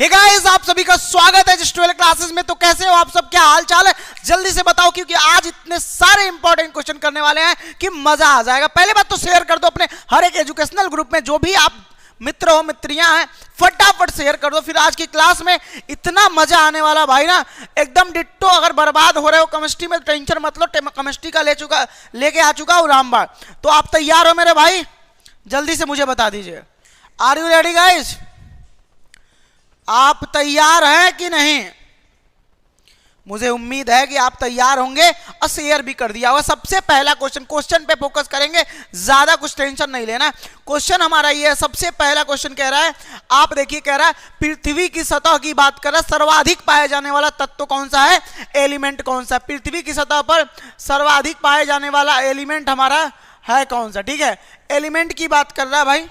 Hey guys, आप सभी का स्वागत है जिस 12 क्लासेस में। तो कैसे हो आप सब, क्या हाल चाल है, जल्दी से बताओ, क्योंकि आज इतने सारे इंपॉर्टेंट क्वेश्चन करने वाले हैं कि मजा आ जाएगा। पहले बात तो शेयर कर दो अपने हर एक एजुकेशनल ग्रुप में, जो भी आप मित्र हो मित्रियां हैं, फटाफट शेयर कर दो। फिर आज की क्लास में इतना मजा आने वाला भाई ना, एकदम डिट्टो। अगर बर्बाद हो रहे हो केमिस्ट्री में, टेंशन मत लो, केमिस्ट्री का लेके आ चुका हूं रामबाण। तो आप तैयार हो मेरे भाई? जल्दी से मुझे बता दीजिए, आर यू रेडी गाइस? आप तैयार हैं कि नहीं? मुझे उम्मीद है कि आप तैयार होंगे और शेयर भी कर दिया होगा। सबसे पहला क्वेश्चन पे फोकस करेंगे, ज्यादा कुछ टेंशन नहीं लेना। क्वेश्चन हमारा ये है, सबसे पहला क्वेश्चन कह रहा है, आप देखिए, कह रहा है पृथ्वी की सतह की बात कर रहा है, सर्वाधिक पाए जाने वाला तत्व कौन सा है, एलिमेंट कौन सा? पृथ्वी की सतह पर सर्वाधिक पाए जाने वाला एलिमेंट हमारा है कौन सा? ठीक है, एलिमेंट की बात कर रहा है भाई।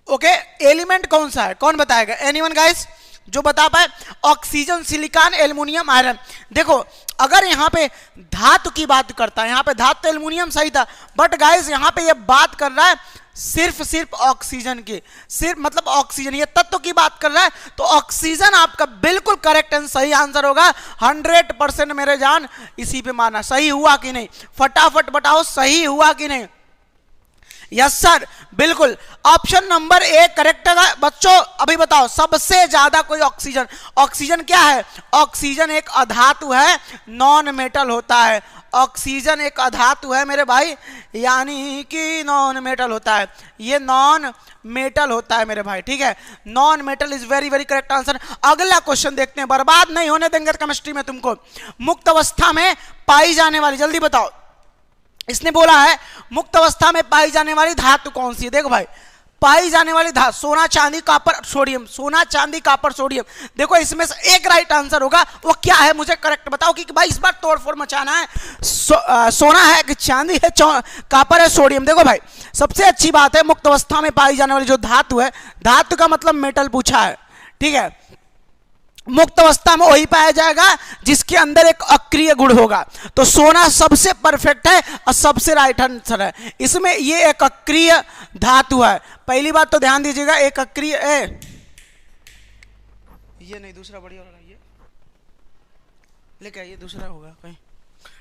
ओके, एलिमेंट कौन सा है, कौन बताएगा? एनीवन गाइस जो बता पाए? Oxygen, silicon, aluminium, iron. देखो, अगर यहां पे धातु की बात करता है, यहां पे धातु तो एल्युमिनियम सही था, बट गाइस यहां पे ये बात कर रहा है सिर्फ ऑक्सीजन की, सिर्फ मतलब ऑक्सीजन, ये तत्व की बात कर रहा है। तो ऑक्सीजन आपका बिल्कुल करेक्ट एंड सही आंसर होगा। 100% मेरे जान इसी पे माना। सही हुआ कि नहीं? फटाफट बताओ, सही हुआ कि नहीं? यस सर, बिल्कुल ऑप्शन नंबर ए करेक्ट है बच्चों। अभी बताओ, सबसे ज्यादा कोई ऑक्सीजन क्या है? ऑक्सीजन एक अधातु है, नॉन मेटल होता है। ऑक्सीजन एक अधातु है मेरे भाई, यानी कि नॉन मेटल होता है, ये नॉन मेटल होता है मेरे भाई। ठीक है, non metal is very very correct answer. अगला क्वेश्चन देखते हैं, बर्बाद नहीं होने देंगे केमिस्ट्री में तुमको। मुक्त अवस्था में पाई जाने वाली, जल्दी बताओ, इसने बोला है मुक्त अवस्था में पाई जाने वाली धातु कौन सी है? देखो भाई, पाई जाने वाली धातु सोना, चांदी, कॉपर, सोडियम। सोना, चांदी, कॉपर, सोडियम। देखो, इसमें से एक राइट आंसर होगा, वो क्या है मुझे करेक्ट बताओ, कि भाई इस बार तोड़फोड़ मचाना है। सोना है कि चांदी है, कॉपर है, सोडियम? देखो भाई, सबसे अच्छी बात है, मुक्त अवस्था में पाई जाने वाली जो धातु है, धातु का मतलब मेटल पूछा है। ठीक है, मुक्त अवस्था में वही पाया जाएगा जिसके अंदर एक अक्रिय गुण होगा। तो सोना सबसे परफेक्ट है और सबसे राइट आंसर है। इसमें ये एक अक्रिय धातु है। पहली बात तो ध्यान दीजिएगा, एक अक्रिय ये नहीं, दूसरा बढ़िया होगा, ये लेके आइए, दूसरा होगा कहीं।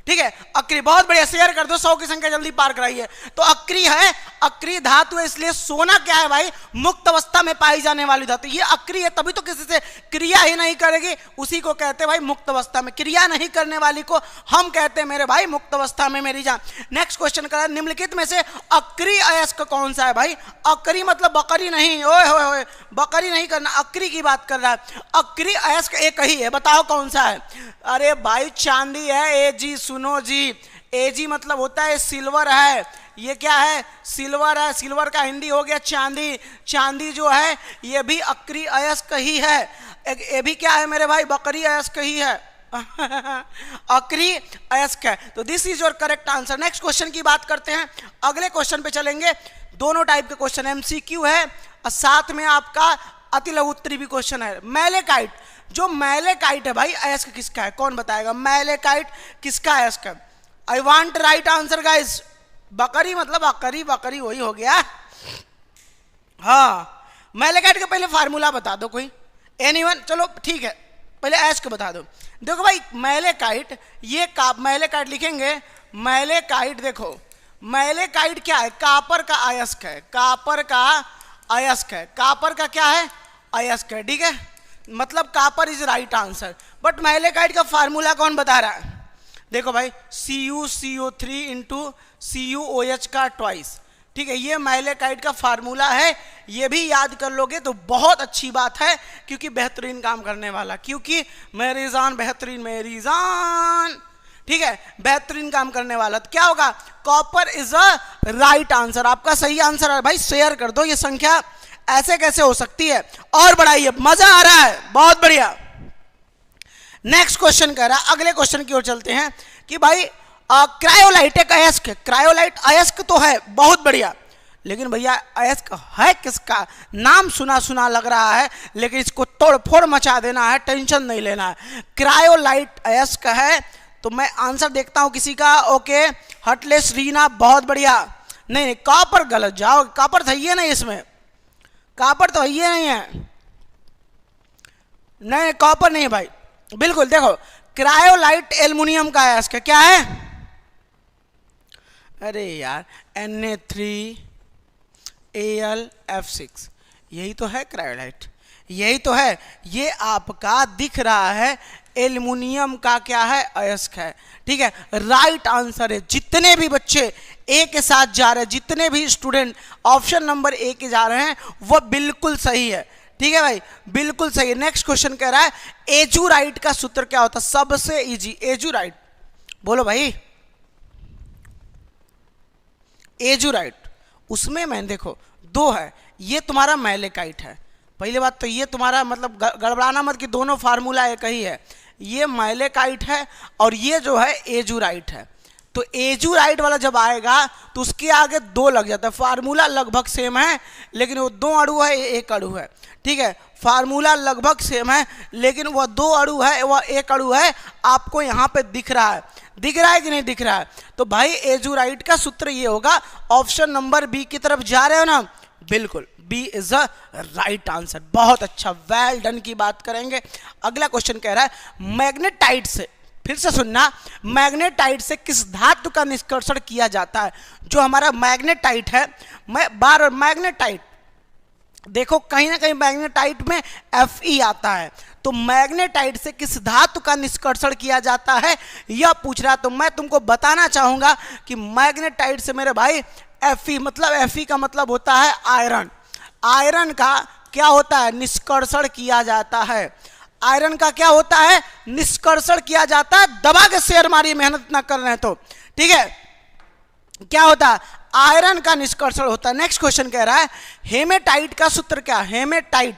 ठीक है, अक्रिय, बहुत बढ़िया, शेयर कर दो, 100 की संख्या जल्दी पार कराइए। तो अक्रिय है, अक्रिय धातु है, इसलिए सोना क्या है भाई? मुक्त अवस्था में पाई जाने वाली धातु। ये अक्रिय है, तभी तो किसी से क्रिया ही नहीं करेगी, उसी को कहते हैं भाई मुक्त अवस्था में। क्रिया नहीं करने वाली को हम कहते हैं मेरे भाई मुक्त अवस्था में मेरी जान। नेक्स्ट क्वेश्चन करा, निम्नलिखित में से अक्रिय अयस्क कौन सा है भाई? अक्रिय मतलब बकरी नहीं, ओए होए होए, बकरी नहीं करना, अक्रिय की बात कर रहा है। अक्रिय अयस्क एक ही है, बताओ कौन सा है? अरे भाई चांदी है, ए जी सुनो जी, एजी मतलब होता है सिल्वर है। ये क्या है? सिल्वर है। सिल्वर का हिंदी हो गया चांदी। चांदी जो है ये भी अक्रिय अयस्क ही है। ये भी क्या है मेरे भाई? बकरी अयस्क ही है। अक्रिय अयस्क है। तो this is your correct answer. Next question की बात करते हैं, अगले क्वेश्चन पे चलेंगे। दोनों टाइप के क्वेश्चन, एमसीक्यू है और साथ में आपका अति लघु उत्तरी भी क्वेश्चन है। मैलेकाइट, जो मैलेकाइट है भाई, अयस्क किसका है? कौन बताएगा? मैलेकाइट किसका अयस्क है? I want right answer guys. बकरी मतलब अकरी, बकरी वही हो गया। हाँ, मैलेकाइट का पहले फार्मूला बता दो कोई, एनीवन? चलो ठीक है, पहले अयस्क बता दो। देखो भाई, मैलेकाइट, ये मैलेकाइट लिखेंगे, मैलेकाइट देखो, मैलेकाइट क्या है? कॉपर का अयस्क है, कॉपर का अयस्क है। कॉपर का क्या है? अयस्क है। ठीक है, मतलब copper is right answer. But malachite का फार्मूला कौन बता रहा है? देखो भाई, CuCO3 इंटू CuOH का ट्वाइस। ठीक है, ये मैलेकाइट का फार्मूला है। ये भी याद कर लोगे तो बहुत अच्छी बात है, क्योंकि बेहतरीन काम करने वाला, क्योंकि मेरी जान बेहतरीन, मेरी जान, ठीक है, बेहतरीन काम करने वाला। तो क्या होगा? Copper is a right answer. आपका सही आंसर है भाई, शेयर कर दो। ये संख्या ऐसे कैसे हो सकती है? और बढ़ाइए, मजा आ रहा है, बहुत बढ़िया। नेक्स्ट क्वेश्चन कह रहा है, अगले क्वेश्चन की ओर चलते हैं कि भाई क्रायोलाइट एक अयस्क, क्रायोलाइट अयस्क तो है, बहुत बढ़िया, लेकिन भैया अयस्क है किसका? नाम सुना सुना लग रहा है, लेकिन इसको तोड़ फोड़ मचा देना है, टेंशन नहीं लेना है। क्रायोलाइट अयस्क है, तो मैं आंसर देखता हूं किसी का। ओके, हटलेस रीना, बहुत बढ़िया। नहीं, कॉपर गलत, जाओ, कॉपर था ये नहीं, इसमें कॉपर तो ये नहीं है। नहीं कॉपर नहीं है भाई, बिल्कुल देखो क्रायोलाइट एल्युमिनियम का अयस्क है, क्या है? अरे यार Na3Al(F6), यही तो है क्रायोलाइट, यही तो है। ये आपका दिख रहा है एल्युमिनियम का क्या है? अयस्क है। ठीक है, राइट आंसर है। जितने भी बच्चे ए के साथ जा रहे हैं, जितने भी स्टूडेंट ऑप्शन नंबर ए के जा रहे हैं, वो बिल्कुल सही है। ठीक है भाई, बिल्कुल सही है। नेक्स्ट क्वेश्चन कह रहा है एजुराइट का सूत्र क्या होता है? सबसे इजी, एजुराइट बोलो भाई। एजुराइट उसमें मैं देखो दो है, ये तुम्हारा मैलेकाइट है। पहली बात तो ये तुम्हारा मतलब गड़बड़ाना मत कि दोनों फार्मूला एक ही है। ये मैलेकाइट है और ये जो है एजुराइट है। तो एजुराइट वाला जब आएगा तो उसके आगे दो लग जाता है। फार्मूला लगभग सेम है लेकिन वो दो अणु है, एक अणु है। ठीक है, फार्मूला लगभग सेम है लेकिन वह दो अणु है, वह एक अणु है। आपको यहाँ पे दिख रहा है, दिख रहा है कि नहीं दिख रहा है? तो भाई एजुराइट का सूत्र ये होगा। ऑप्शन नंबर बी की तरफ जा रहे हो ना, बिल्कुल B is a right answer. बहुत अच्छा, वेल डन की बात करेंगे। अगला क्वेश्चन कह रहा है मैग्नेटाइट से, फिर से सुनना, मैग्नेटाइट से किस धातु का निष्कर्षण किया जाता है? जो हमारा मैग्नेटाइट है, मैं बार मैग्नेटाइट देखो कहीं ना कहीं मैग्नेटाइट में Fe आता है। तो मैग्नेटाइट से किस धातु का निष्कर्षण किया जाता है यह पूछ रहा। तो मैं तुमको बताना चाहूंगा कि मैग्नेटाइट से मेरे भाई Fe मतलब Fe का मतलब होता है आयरन। आयरन का क्या होता है? निष्कर्षण किया जाता है। आयरन का क्या होता है? निष्कर्षण किया जाता है। दबा के शेयर मारी, मेहनत ना कर रहे हैं तो। ठीक है, क्या होता है? आयरन का निष्कर्षण होता है। नेक्स्ट क्वेश्चन कह रहा है हेमेटाइट का सूत्र क्या? हेमेटाइट,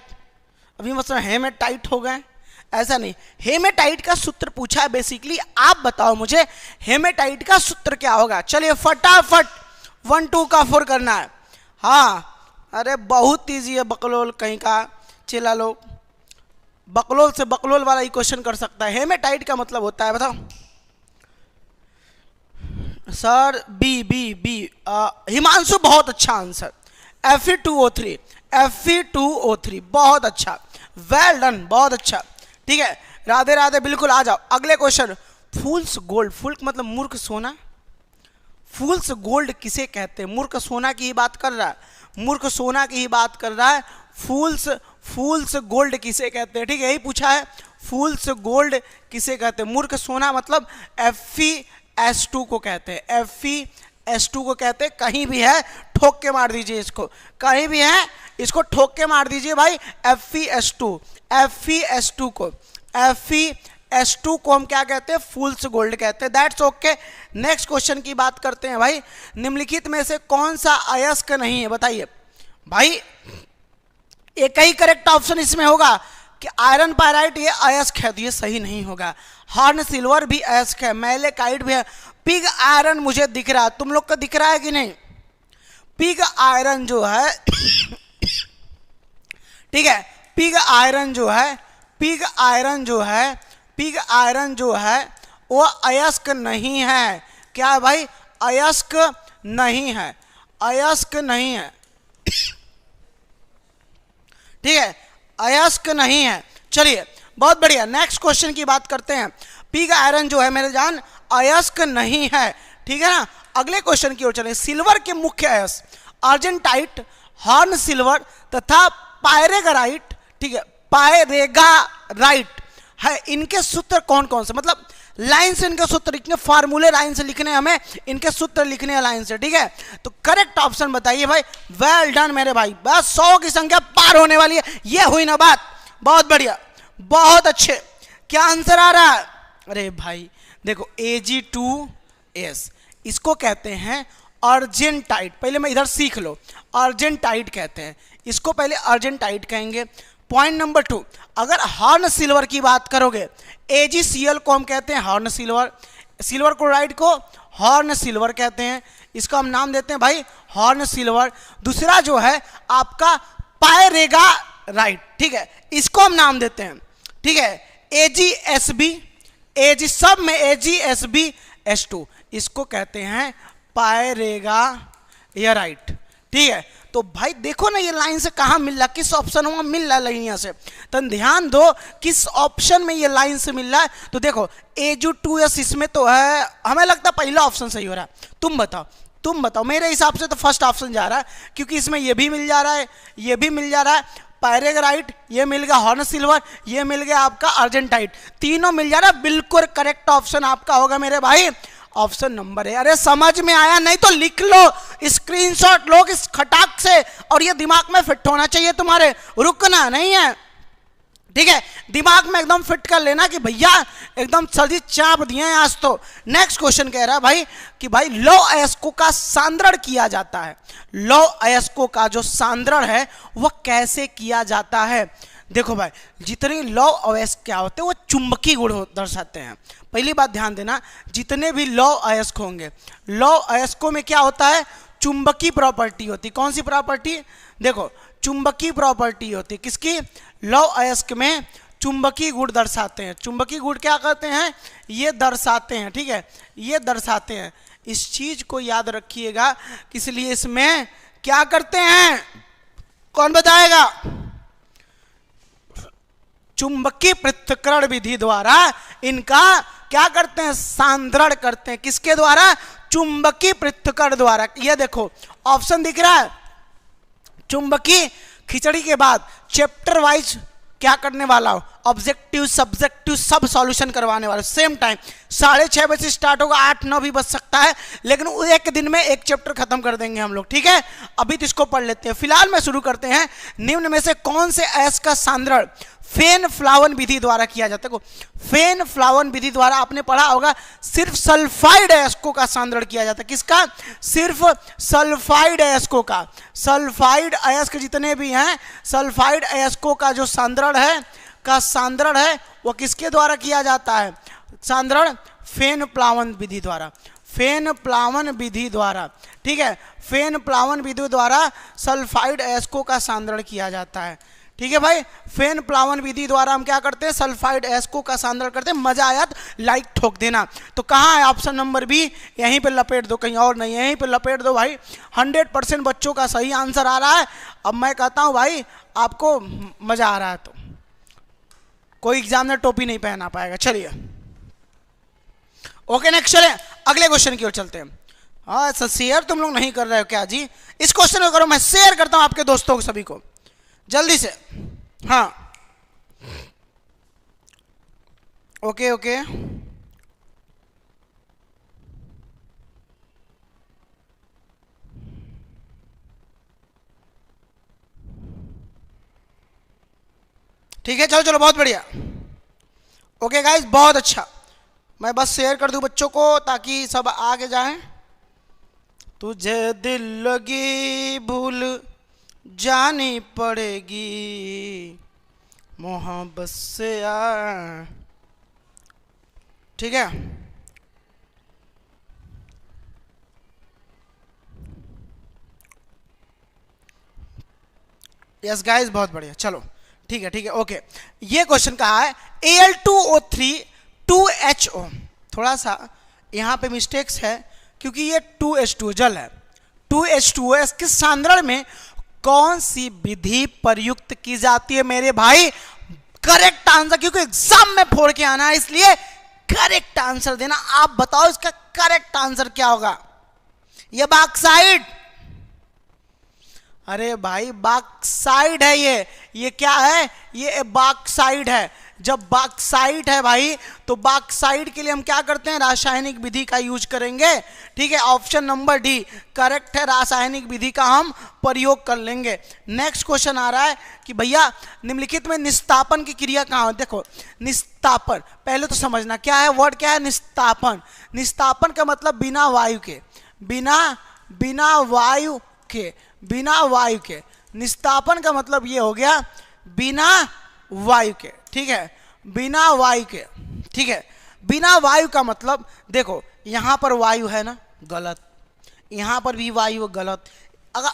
अभी मतलब हेमेटाइट हो गए, ऐसा नहीं। हेमेटाइट का सूत्र पूछा है बेसिकली। आप बताओ मुझे हेमेटाइट का सूत्र क्या होगा? चलिए फटाफट 1 2 का 4 करना है। हाँ, अरे बहुत ईजी है, बकलोल कहीं का चिल्ला लोग, बकलोल से बकलोल वाला ही क्वेश्चन कर सकता है। हेमेटाइट का मतलब होता है, बताओ sir. B B B Himanshu बहुत अच्छा आंसर, Fe2O3, Fe2O3 बहुत अच्छा, वेल डन, बहुत अच्छा। ठीक है, राधे राधे, बिल्कुल आ जाओ। अगले क्वेश्चन, फूल्स गोल्ड, फुल मतलब मूर्ख सोना। फूल्स गोल्ड किसे कहते हैं? मूर्ख सोना की ही बात कर रहा है, मूर्ख सोना की ही बात कर रहा है। फूल्स गोल्ड किसे कहते हैं? ठीक है, यही पूछा है, फूल्स गोल्ड किसे कहते हैं? मूर्ख सोना मतलब Fe(S2) को कहते हैं, Fe(S2) को कहते हैं। कहीं भी है ठोक के मार दीजिए इसको, कहीं भी है इसको ठोक के मार दीजिए भाई। Fe(S2) को Fe(S2) को हम क्या कहते हैं? फूल्स गोल्ड कहते हैं। That's okay. नेक्स्ट क्वेश्चन की बात करते हैं भाई। निम्नलिखित में से कौन सा अयस्क नहीं है? बताइए भाई। एक ही करेक्ट ऑप्शन इसमें होगा कि आयरन पायराइट ये अयस्क है, तो ये सही नहीं होगा। हॉर्न सिल्वर भी अयस्क है, मैलेकाइट भी है। पिग आयरन मुझे दिख रहा है, तुम लोग को दिख रहा है कि नहीं? पिग आयरन जो है ठीक है, पिग आयरन जो है वो अयस्क नहीं है। क्या है भाई? अयस्क नहीं है, अयस्क नहीं है। ठीक है, अयस्क नहीं है। चलिए बहुत बढ़िया, नेक्स्ट क्वेश्चन की बात करते हैं। पिग आयरन जो है मेरे जान अयस्क नहीं है। ठीक है ना, अगले क्वेश्चन की ओर चलें। सिल्वर के मुख्य अयस्क अर्जेंटाइट, हॉर्न सिल्वर तथा पायरेगाराइट, ठीक है, पायरेगाराइट है। इनके सूत्र कौन कौन से, मतलब लाइन से इनके सूत्र लिखने, फार्मूले लाइन से लिखने, हमें इनके सूत्र लिखने हैं लाइन से। ठीक है, तो करेक्ट ऑप्शन बताइए भाई। वेल डन मेरे भाई, बस 100 की संख्या पार होने वाली है। ये हुई ना बात, बहुत बढ़िया, बहुत अच्छे। क्या आंसर आ रहा है? अरे भाई देखो Ag2S, इसको कहते हैं अर्जेंटाइट। पहले मैं इधर सीख लो, अर्जेंटाइट कहते हैं इसको, पहले अर्जेंटाइट कहेंगे। पॉइंट नंबर 2, अगर हॉर्न सिल्वर की बात करोगे, AgCl को हम कहते हैं हॉर्न सिल्वर, सिल्वर क्लोराइड को हॉर्न सिल्वर कहते हैं। इसका हम नाम देते हैं भाई हॉर्न सिल्वर। दूसरा जो है आपका पायरेगाराइट, ठीक है, इसको हम नाम देते हैं, ठीक है, AgSb, सब में AgSbS2, इसको कहते हैं पायरेगाराइट। ठीक है, तो भाई देखो ना ये लाइन से कहाँ मिल रहा, किस ऑप्शन में मिल रहा लाइन से, तो ध्यान दो किस ऑप्शन में ये लाइन से मिल रहा है। तो देखो AU2S इसमें तो है, हमें लगता है पहला ऑप्शन सही हो रहा है। तुम बताओ, मेरे हिसाब से तो फर्स्ट ऑप्शन जा रहा है, क्योंकि इसमें ये भी मिल जा रहा है, ये भी मिल जा रहा है, पायरेग्राइट, ये मिल गया हॉर्न सिल्वर, ये मिल गया आपका अर्जेंटाइट, तीनों मिल जा रहा है। बिल्कुल करेक्ट ऑप्शन आपका होगा मेरे भाई ऑप्शन नंबर है। अरे समझ में आया? नहीं तो लिख लो, स्क्रीनशॉट लो इस खटाक से, और ये दिमाग में फिट होना चाहिए तुम्हारे, रुकना नहीं है, ठीक है? दिमाग में एकदम फिट कर लेना कि भैया एकदम सजी चाप दिए हैं आज तो। नेक्स्ट क्वेश्चन कह रहा है भाई कि भाई लौह अयस्कों का सांद्रण किया जाता है। लौह अयस्कों का जो सांद्रण है वह कैसे किया जाता है? देखो भाई जितने लौह अयस्क क्या होते हैं वो चुंबकीय गुण दर्शाते हैं। पहली बात ध्यान देना, जितने भी लौह अयस्क होंगे, लौह अयस्कों में क्या होता है? चुंबकीय प्रॉपर्टी होती। कौन सी प्रॉपर्टी? देखो चुंबकीय प्रॉपर्टी होती किसकी? लौह अयस्क में चुंबकीय गुण दर्शाते हैं। चुंबकीय गुण क्या करते हैं? ये दर्शाते हैं, ठीक है, ये दर्शाते हैं। इस चीज को याद रखिएगा, इसलिए इसमें क्या करते हैं, कौन बताएगा? चुंबकीय पृथक्करण विधि द्वारा इनका क्या करते हैं? सांद्रण करते हैं। किसके द्वारा? चुंबकीय पृथक्करण द्वारा। ये देखो ऑप्शन दिख रहा है, चुंबकीय खिचड़ी के बाद चैप्टर वाइज क्या करने वाला हो, ऑब्जेक्टिव सब्जेक्टिव सब सॉल्यूशन करवाने वाला। सेम टाइम 6:30 बजे स्टार्ट होगा, 8-9 भी बज सकता है, लेकिन एक दिन में एक चैप्टर खत्म कर देंगे हम लोग, ठीक है? अभी तो इसको पढ़ लेते हैं। फिलहाल में शुरू करते हैं। निम्न में से कौन से अयस्क का सांद्रण फेन फ्लावन विधि द्वारा किया जाता है? फेन फ्लावन विधि द्वारा आपने पढ़ा होगा, सिर्फ सल्फाइड अयस्कों का सांद्रण किया जाता है। किसका? सिर्फ सल्फाइड अयस्कों का। सल्फाइड अयस्क जितने भी हैं, सल्फाइड अयस्कों का जो सांद्रण है वो किसके द्वारा किया जाता है? सांद्रण फेन प्लावन विधि द्वारा। फेन प्लावन विधि द्वारा, ठीक है, फेन प्लावन विधि द्वारा सल्फाइड अयस्कों का सांद्रण किया जाता है, ठीक है भाई? फेन प्लावन विधि द्वारा हम क्या करते हैं? सल्फाइड अयस्कों का सांद्रण करते हैं। मजा आया तो लाइक ठोक देना। तो कहाँ है ऑप्शन नंबर बी? यहीं पे लपेट दो, कहीं और नहीं, यहीं पे लपेट दो भाई। 100% बच्चों का सही आंसर आ रहा है। अब मैं कहता हूँ भाई आपको मजा आ रहा है तो कोई एग्जाम में टोपी नहीं पहना पाएगा। चलिए ओके, नेक्स्ट चले, अगले क्वेश्चन की ओर चलते हैं। हाँ सर शेयर तुम लोग नहीं कर रहे हो क्या जी? इस क्वेश्चन को करो, मैं शेयर करता हूँ आपके दोस्तों को सभी को जल्दी से। हाँ ओके ओके, ठीक है, चलो चलो, बहुत बढ़िया। ओके गाइस, बहुत अच्छा। मैं बस शेयर कर दूं बच्चों को ताकि सब आगे जाएं। तुझे दिल लगी भूल जानी पड़ेगी मोहब्बत से आ, ठीक है? यस गाइस, बहुत बढ़िया। चलो ठीक है ठीक है, ओके। ये क्वेश्चन कहा है Al2O3 2HO। थोड़ा सा यहाँ पे मिस्टेक्स है क्योंकि ये 2H2 जल है। 2H2O इसके सांद्रण में कौन सी विधि प्रयुक्त की जाती है मेरे भाई? करेक्ट आंसर, क्योंकि एग्जाम में फोड़ के आना है इसलिए करेक्ट आंसर देना। आप बताओ इसका करेक्ट आंसर क्या होगा? ये बॉक्साइड। अरे भाई बॉक्साइड है ये क्या है? ये बॉक्साइड है। जब बॉक्साइड है भाई तो बॉक्साइड के लिए हम क्या करते हैं? रासायनिक विधि का यूज करेंगे, ठीक है? ऑप्शन नंबर डी करेक्ट है, रासायनिक विधि का हम प्रयोग कर लेंगे। नेक्स्ट क्वेश्चन आ रहा है कि भैया निम्नलिखित में निस्तापन की क्रिया कहाँ है? देखो निस्तापन पहले तो समझना क्या है, वर्ड क्या है? निस्तापन। निस्तापन का मतलब बिना वायु के, बिना वायु के। निस्तापन का मतलब ये हो गया बिना वायु के, ठीक है? बिना वायु के, ठीक है? बिना वायु का मतलब देखो यहां पर वायु है ना, गलत। यहां पर भी वायु, गलत। अगर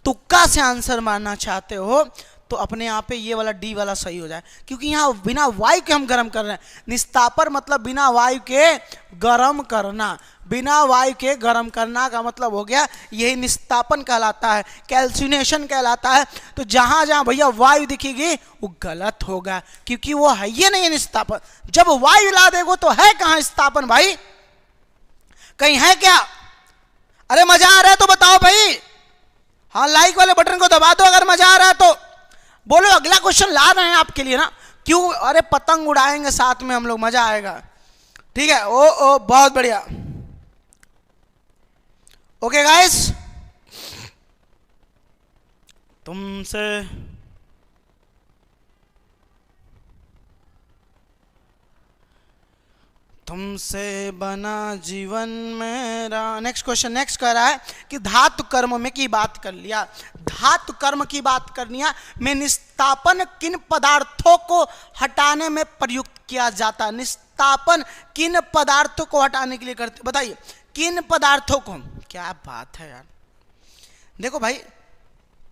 तुक्का से आंसर मारना चाहते हो तो अपने आप पे ये वाला डी वाला सही हो जाए, क्योंकि यहाँ बिना वायु के हम गर्म कर रहे हैं। निस्तापन मतलब बिना वायु के गर्म करना, बिना वायु के गर्म करना का मतलब हो गया यही निस्तापन कहलाता है, कैल्सिनेशन कहलाता है। तो जहां जहां भैया वायु दिखेगी वो गलत होगा, क्योंकि वो है ये नहीं निस्तापन। जब वायु ला देगो तो है कहां स्थापन भाई, कहीं है क्या? अरे मजा आ रहा है तो बताओ भाई, हाँ लाइक वाले बटन को दबा दो अगर मजा आ रहा है तो बोलो। अगला क्वेश्चन ला रहे हैं आपके लिए ना, क्यों? अरे पतंग उड़ाएंगे साथ में हम लोग, मजा आएगा। ठीक है, ओ बहुत बढ़िया। ओके गाइस, तुमसे बना जीवन मेरा। नेक्स्ट क्वेश्चन नेक्स्ट कह रहा है कि धातु कर्म में की बात कर लिया, धातु कर्म की बात कर लिया में निस्तापन किन पदार्थों को हटाने में प्रयुक्त किया जाता है? निस्तापन किन पदार्थों को हटाने के लिए करते, बताइए किन पदार्थों को? क्या बात है यार। देखो भाई,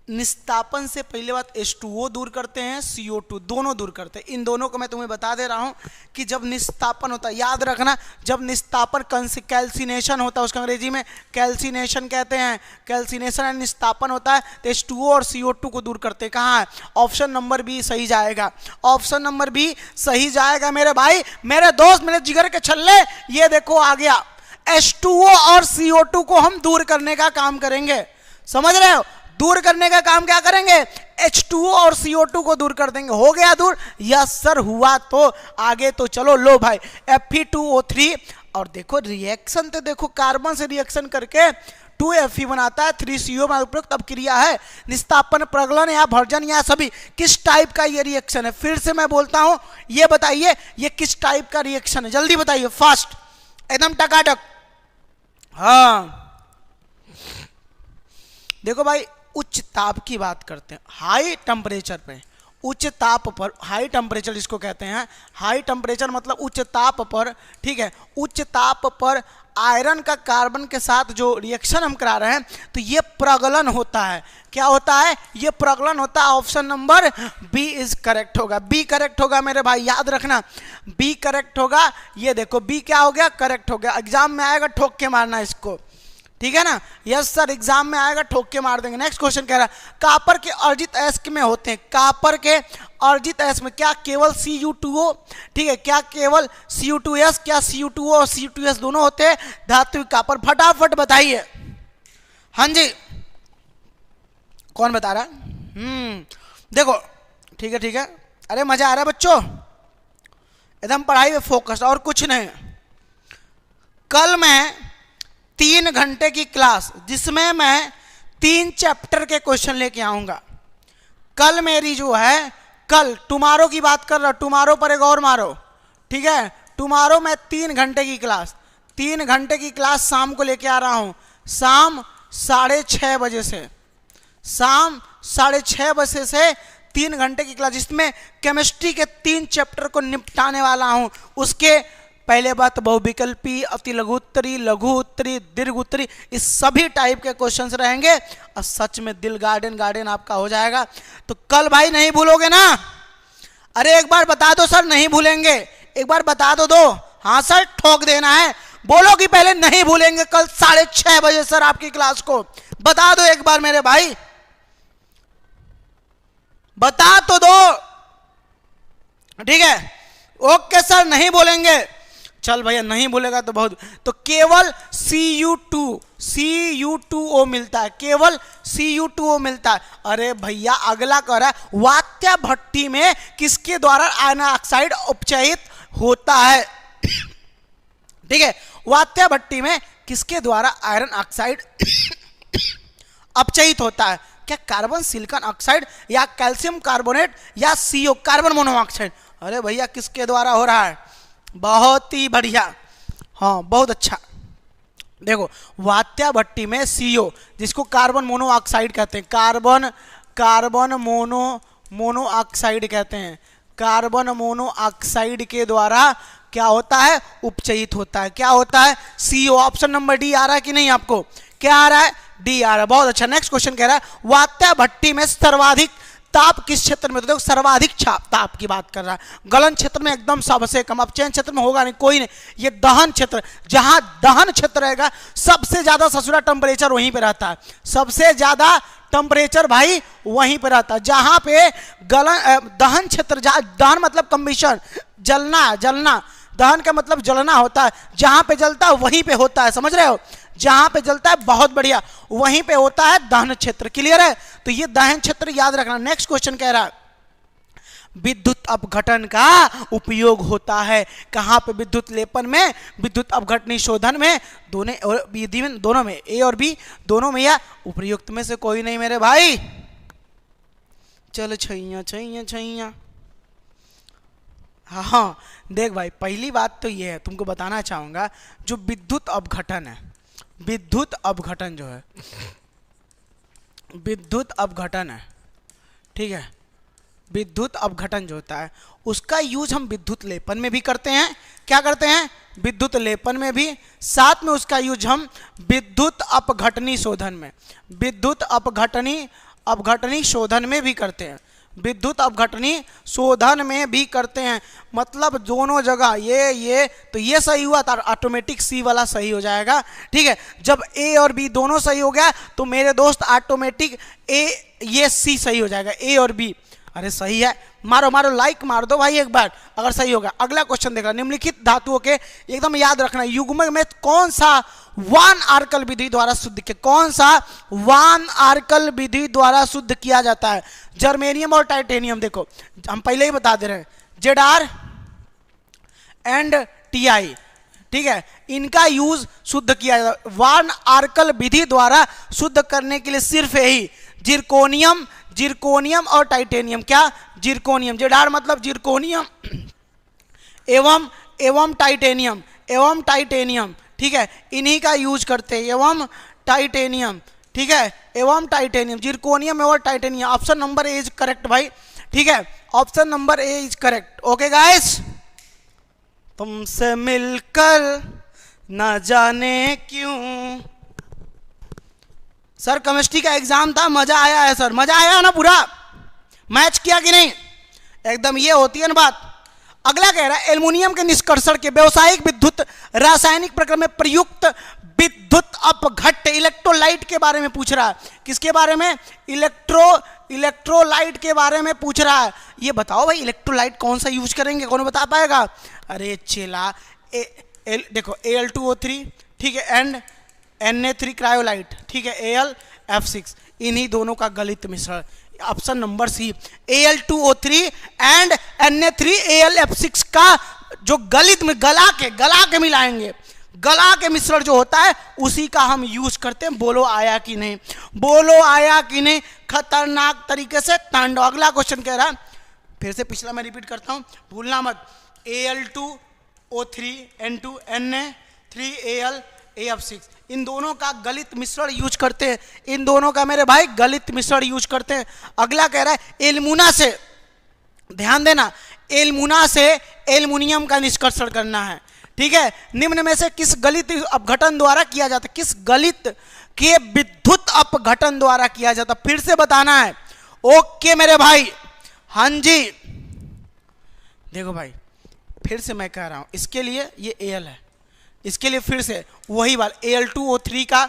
निस्तापन से पहले बात H2O दूर करते हैं, CO2 दोनों दूर करते हैं। इन दोनों को मैं तुम्हें बता दे रहा हूं कि जब निस्तापन होता है, याद रखना, जब निस्तापन कैल्सिनेशन होता है, उसका अंग्रेजी में कैल्सिनेशन कहते हैं, कैल्सिनेशन एंड निस्तापन होता है, तो H2O और CO2 को दूर करते हैं। कहाँ है? ऑप्शन नंबर बी सही जाएगा, ऑप्शन नंबर बी सही जाएगा मेरे भाई, मेरे दोस्त, मेरे जिगर के छल्ले। ये देखो आ गया, H2O और CO2 को हम दूर करने का काम करेंगे, समझ रहे हो? दूर करने का काम क्या करेंगे? H2O और CO2 को दूर कर देंगे। हो गया दूर? यस सर, हुआ। तो आगे तो चलो, लो भाई Fe2O3, और देखो रिएक्शन तो देखो, कार्बन से रिएक्शन करके 2Fe बनाता है, 3CO में उपयुक्त अपक्रिया है। निस्तापन, प्रगलन या भर्जन या सभी, किस टाइप का ये रिएक्शन है? फिर से मैं बोलता हूं, ये बताइए ये किस टाइप का रिएक्शन है, जल्दी बताइए, फास्ट, एकदम टकाटक। हाँ देखो भाई, उच्च ताप की बात करते हैं, हाई टेम्परेचर पे, उच्च ताप पर, हाई टेम्परेचर जिसको कहते हैं, हाई टेम्परेचर मतलब उच्च ताप पर, ठीक है, उच्च ताप पर आयरन का कार्बन के साथ जो रिएक्शन हम करा रहे हैं, तो ये प्रगलन होता है। क्या होता है? ये प्रगलन होता है। Option number B is correct होगा, बी करेक्ट होगा मेरे भाई, याद रखना, बी करेक्ट होगा। ये देखो बी क्या हो गया? करेक्ट हो गया। एग्जाम में आएगा, ठोक के मारना इसको, ठीक है ना? यस सर, एग्जाम में आएगा, ठोक के मार देंगे। नेक्स्ट क्वेश्चन कह रहा है कॉपर के अर्जित अयस्क में होते हैं, कॉपर के अर्जित अयस्क में क्या केवल Cu2O, ठीक है, क्या केवल Cu2S, क्या Cu2O और Cu2S दोनों होते हैं धातु कॉपर? फटाफट बताइए। हाँ जी, कौन बता रहा है? देखो ठीक है ठीक है, अरे मजा आ रहा है बच्चों, एकदम पढ़ाई में फोकस और कुछ नहीं। कल मैं 3 घंटे की क्लास जिसमें मैं 3 चैप्टर के क्वेश्चन लेके आऊंगा। कल मेरी जो है, कल टुमारो की बात कर रहा हूं, टुमारो पर एक और मारो, ठीक है, टुमारो मैं 3 घंटे की क्लास, 3 घंटे की क्लास शाम को लेके आ रहा हूं, शाम 6:30 बजे से, शाम 6:30 बजे से 3 घंटे की क्लास, जिसमें केमिस्ट्री के 3 चैप्टर को निपटाने वाला हूं। उसके पहले बात बहुविकल्पी, अति लघु उत्तरी, लघु उत्तरी, दीर्घ उत्तरी, इस सभी टाइप के क्वेश्चंस रहेंगे और सच में दिल गार्डन गार्डन आपका हो जाएगा। तो कल भाई नहीं भूलोगे ना? अरे एक बार बता दो सर, नहीं भूलेंगे, एक बार बता दो। हाँ सर, ठोक देना है, बोलो कि पहले नहीं भूलेंगे। कल 6:30 बजे सर आपकी क्लास को बता दो एक बार मेरे भाई, बता तो दो, ठीक है? ओके सर, नहीं बोलेंगे, चल भैया नहीं बोलेगा तो बहुत। तो केवल Cu2O मिलता है, केवल Cu2O मिलता है। अरे भैया अगला कह रहा है वात्या भट्टी में किसके द्वारा आयरन ऑक्साइड उपचयित होता है? ठीक है, वात्या भट्टी में किसके द्वारा आयरन ऑक्साइड अपचयित होता है? क्या कार्बन सिलिकॉन ऑक्साइड या कैल्शियम कार्बोनेट या CO कार्बन मोनोऑक्साइड? अरे भैया किसके द्वारा हो रहा है? बहुत ही बढ़िया, हाँ बहुत अच्छा। देखो वात्या भट्टी में CO, जिसको कार्बन मोनोऑक्साइड कहते हैं, कार्बन मोनोऑक्साइड कहते हैं, कार्बन मोनोऑक्साइड के द्वारा क्या होता है? उपचयित होता है। क्या होता है? CO। ऑप्शन नंबर डी आ रहा है कि नहीं आपको? क्या आ रहा है? डी आ रहा है, बहुत अच्छा। नेक्स्ट क्वेश्चन कह रहा है वात्या भट्टी में सर्वाधिक ताप किस क्षेत्र में, तो देखो सर्वाधिक ताप की बात कर रहा है। गलन क्षेत्र में एकदम सबसे कम, अपचयन क्षेत्र में होगा नहीं, कोई नहीं। ये दहन क्षेत्र, जहां दहन क्षेत्र रहेगा सबसे ज्यादा ससुरा टेम्परेचर वहीं पे रहता है, सबसे ज्यादा टेम्परेचर भाई वहीं पे रहता है। जहां पे दहन क्षेत्र, दहन मतलब कम्बिशन, जलना, जलना, दहन का मतलब जलना होता है, जहां पे जलता है वहीं पे होता है, समझ रहे हो, जहां पे जलता है, बहुत बढ़िया, वहीं पे होता है दहन क्षेत्र। क्लियर है, तो ये दहन क्षेत्र याद रखना। नेक्स्ट क्वेश्चन कह रहा है विद्युत अपघटन का उपयोग होता है कहां पे, विद्युत लेपन में, विद्युत अपघटनी शोधन में, दोनों और विधि में, दोनों में, ए और बी दोनों में, या उपयुक्त में से कोई नहीं मेरे भाई। चलो छैया छैया छैया। हाँ देख भाई, पहली बात तो ये है, तुमको बताना चाहूंगा, जो विद्युत अपघटन है, विद्युत अपघटन जो है, विद्युत अपघटन है, ठीक है, विद्युत अपघटन जो होता है उसका यूज हम विद्युत लेपन में भी करते हैं। क्या करते हैं, विद्युत लेपन में भी, साथ में उसका यूज हम विद्युत अपघटनी शोधन में, विद्युत अपघटनी शोधन में भी करते हैं, विद्युत अपघटनी शोधन में भी करते हैं। मतलब दोनों जगह ये तो ये सही हुआ, तो ऑटोमेटिक सी वाला सही हो जाएगा। ठीक है, जब ए और बी दोनों सही हो गया तो मेरे दोस्त ऑटोमेटिक ये सी सही हो जाएगा, ए और बी। अरे सही है, मारो मारो लाइक मार दो भाई एक बार अगर सही होगा। अगला क्वेश्चन देखना, निम्नलिखित धातुओं के, एकदम याद रखना, युग्मक में कौन सा वान आर्कल विधि द्वारा शुद्ध किया, कौन सा वान आर्कल विधि द्वारा शुद्ध किया जाता है। जर्मेनियम और टाइटेनियम, देखो हम पहले ही बता दे रहे हैं, ZR एंड TI, ठीक है, इनका यूज शुद्ध किया जाता है। वान आर्कल विधि द्वारा शुद्ध करने के लिए सिर्फ यही जिरकोनियम और टाइटेनियम, क्या, जिरकोनियम, ZR मतलब जिरकोनियम एवं टाइटेनियम, ठीक है, इन्हीं का यूज करते हैं, एवं टाइटेनियम, ठीक है, एवं टाइटेनियम, जिरकोनियम और titanium. Option number A is correct भाई, ठीक है, option number A is correct. Okay guys, तुमसे मिलकर न जाने क्यों। सर केमिस्ट्री का एग्जाम था, मजा आया है सर, मजा आया ना, पूरा मैच किया कि नहीं, एकदम ये होती है ना बात। अगला कह रहा है एल्युमिनियम के निष्कर्षण के व्यावसायिक विद्युत रासायनिक प्रक्रम में प्रयुक्त विद्युत अपघट्य इलेक्ट्रोलाइट के बारे में पूछ रहा है। किसके बारे में, इलेक्ट्रोलाइट के बारे में पूछ रहा है। ये बताओ भाई इलेक्ट्रोलाइट कौन सा यूज करेंगे, कौन बता पाएगा। अरे चेला देखो Al2O3, ठीक है, एंड Na3 क्रायोलाइट, ठीक है, AlF6, इन्हीं दोनों का गलित मिश्रण, option number C, Al2O3 and Na3 AlF6 का जो गलित में गला के मिलाएंगे, गला के मिश्रण जो होता है उसी का हम यूज करते हैं। बोलो आया कि नहीं, बोलो आया कि नहीं, खतरनाक तरीके से तांडव। अगला क्वेश्चन कह रहा है, फिर से पिछला मैं रिपीट करता हूं, भूलना मत, Al2O3 N2 Na3 AlF6, इन दोनों का गलित मिश्रण यूज करते हैं, इन दोनों का मेरे भाई गलित मिश्रण यूज करते हैं। अगला कह रहा है एल्युमिना से, ध्यान देना, एल्युमिना से एल्युमिनियम का निष्कर्षण करना है, ठीक है। निम्न में से किस गलित अपघटन द्वारा किया जाता है, किस गलित के विद्युत अपघटन द्वारा किया जाता, फिर से बताना है। ओके मेरे भाई, हाँ जी, देखो भाई फिर से मैं कह रहा हूं, इसके लिए ये Al है, इसके लिए फिर से वही बात, Al2O3 का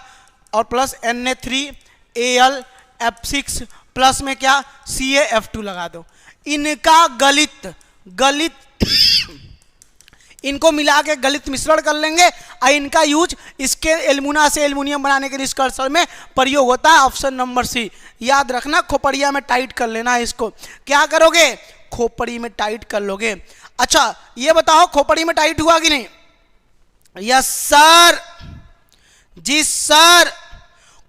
और प्लस Na3 AlF6 प्लस में क्या CaF2 लगा दो, इनका गलित इनको मिला के गलित मिश्रण कर लेंगे और इनका यूज इसके एल्युमिना से एल्युमिनियम बनाने के निष्कर्षण में प्रयोग होता है। ऑप्शन नंबर सी, याद रखना, खोपड़िया में टाइट कर लेना है इसको। क्या करोगे, खोपड़ी में टाइट कर लोगे। अच्छा ये बताओ खोपड़ी में टाइट हुआ कि नहीं। यस सर, जी सर,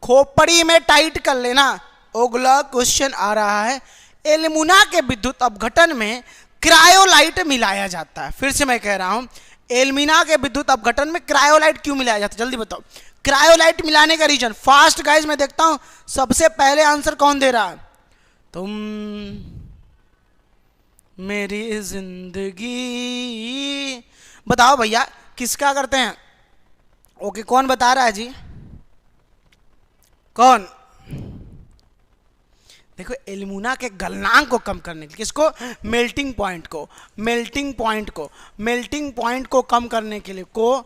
खोपड़ी में टाइट कर लेना। अगला क्वेश्चन आ रहा है, एल्युमिना के विद्युत अपघटन में क्रायोलाइट मिलाया जाता है। फिर से मैं कह रहा हूं, एल्युमिना के विद्युत अपघटन में क्रायोलाइट क्यों मिलाया जाता है, जल्दी बताओ। क्रायोलाइट मिलाने का रीजन, फास्ट गाइस मैं देखता हूं सबसे पहले आंसर कौन दे रहा है। तुम मेरी जिंदगी, बताओ भैया किसका करते हैं। ओके कौन बता रहा है जी, कौन, देखो एल्यूमिना के गलनांक को कम करने के लिए, किसको, मेल्टिंग पॉइंट को, मेल्टिंग पॉइंट को, मेल्टिंग पॉइंट को कम करने के लिए, कम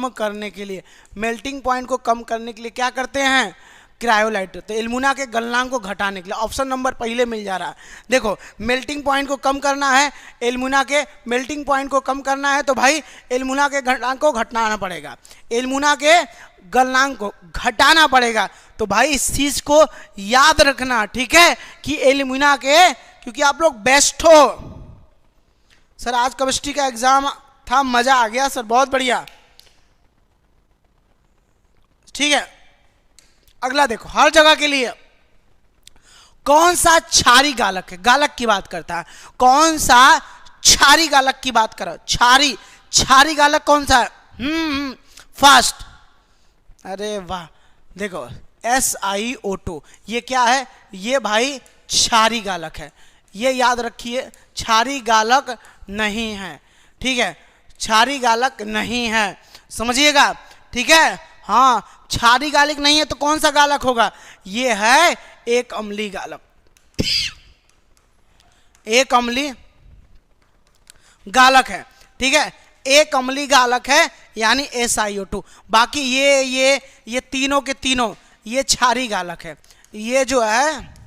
करने के लिए मेल्टिंग पॉइंट को कम करने के लिए क्या करते हैं, क्रायोलाइट। तो एल्यूमिना के गलनांक को घटाने के लिए ऑप्शन नंबर पहले मिल जा रहा है। देखो मेल्टिंग पॉइंट को कम करना है, एल्यूमिना के मेल्टिंग पॉइंट को कम करना है, तो भाई एल्यूमिना के गलनांक को घटाना पड़ेगा, एल्यूमिना के गलनांक को घटाना पड़ेगा। तो भाई इस चीज को याद रखना, ठीक है, कि एल्यूमिना के, क्योंकि आप लोग बेस्ट हो। सर आज केमिस्ट्री का एग्जाम था, मजा आ गया सर, बहुत बढ़िया, ठीक है। अगला देखो, हर जगह के लिए कौन सा क्षारी गालक है, गालक की बात करता है, कौन सा क्षारी गालक की बात करो, क्षारी गालक कौन सा है, फास्ट, अरे वाह, देखो SiO2, ये क्या है, ये भाई क्षारी गालक है, ये याद रखिए, क्षारी गालक नहीं है, ठीक है, क्षारी गालक नहीं है, समझिएगा, ठीक है। हाँ, क्षारी गालक नहीं है तो कौन सा गालक होगा, ये है एक अम्लीय गालक, एक अम्लीय गालक है, ठीक है, एक अम्लीय गालक है यानी SiO2। बाकी ये तीनों के तीनों ये क्षारी गालक है, ये जो है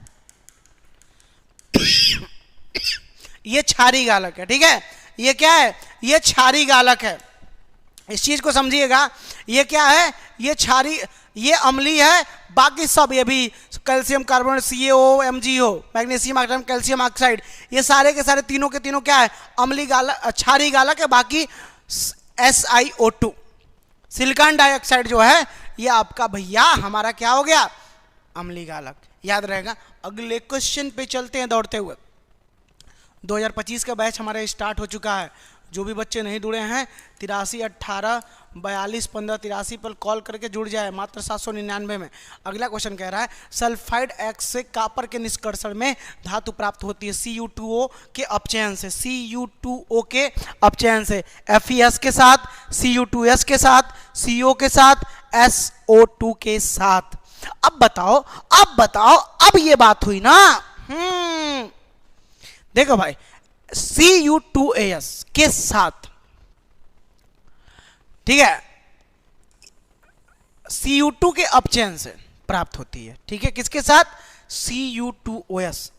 ये क्षारी गालक है, ठीक है, ये क्या है, ये क्षारी गालक है, इस चीज को समझिएगा। ये क्या है, ये क्षारी, ये अम्लीय है, बाकी सब ये भी calcium carbonate CaO MgO magnesium oxide calcium oxide, ये सारे के सारे तीनों के तीनों क्या है, अम्लीय गालक, क्षारी गालक है। बाकी SiO2 सिलिकॉन डाइऑक्साइड जो है ये आपका भैया हमारा क्या हो गया, अम्लीय गालक, याद रहेगा। अगले क्वेश्चन पे चलते हैं दौड़ते हुए। 2025 का बैच हमारा स्टार्ट हो चुका है, जो भी बच्चे नहीं जुड़े हैं 83 18 42 15 83 पर कॉल करके जुड़ जाए, मात्र 799 में। अगला क्वेश्चन कह रहा है सल्फाइड एक्स से कॉपर के निष्कर्षण में धातु प्राप्त होती है Cu2O के अपचयन से, Cu2O के अपचयन से, FeS के साथ, Cu2S के साथ, CO के साथ, SO2 के साथ। अब बताओ अब ये बात हुई ना, देखो भाई Cu2S के साथ, ठीक है, Cu2 के अपचयन से प्राप्त होती है, ठीक है, किसके साथ, Cu2OS,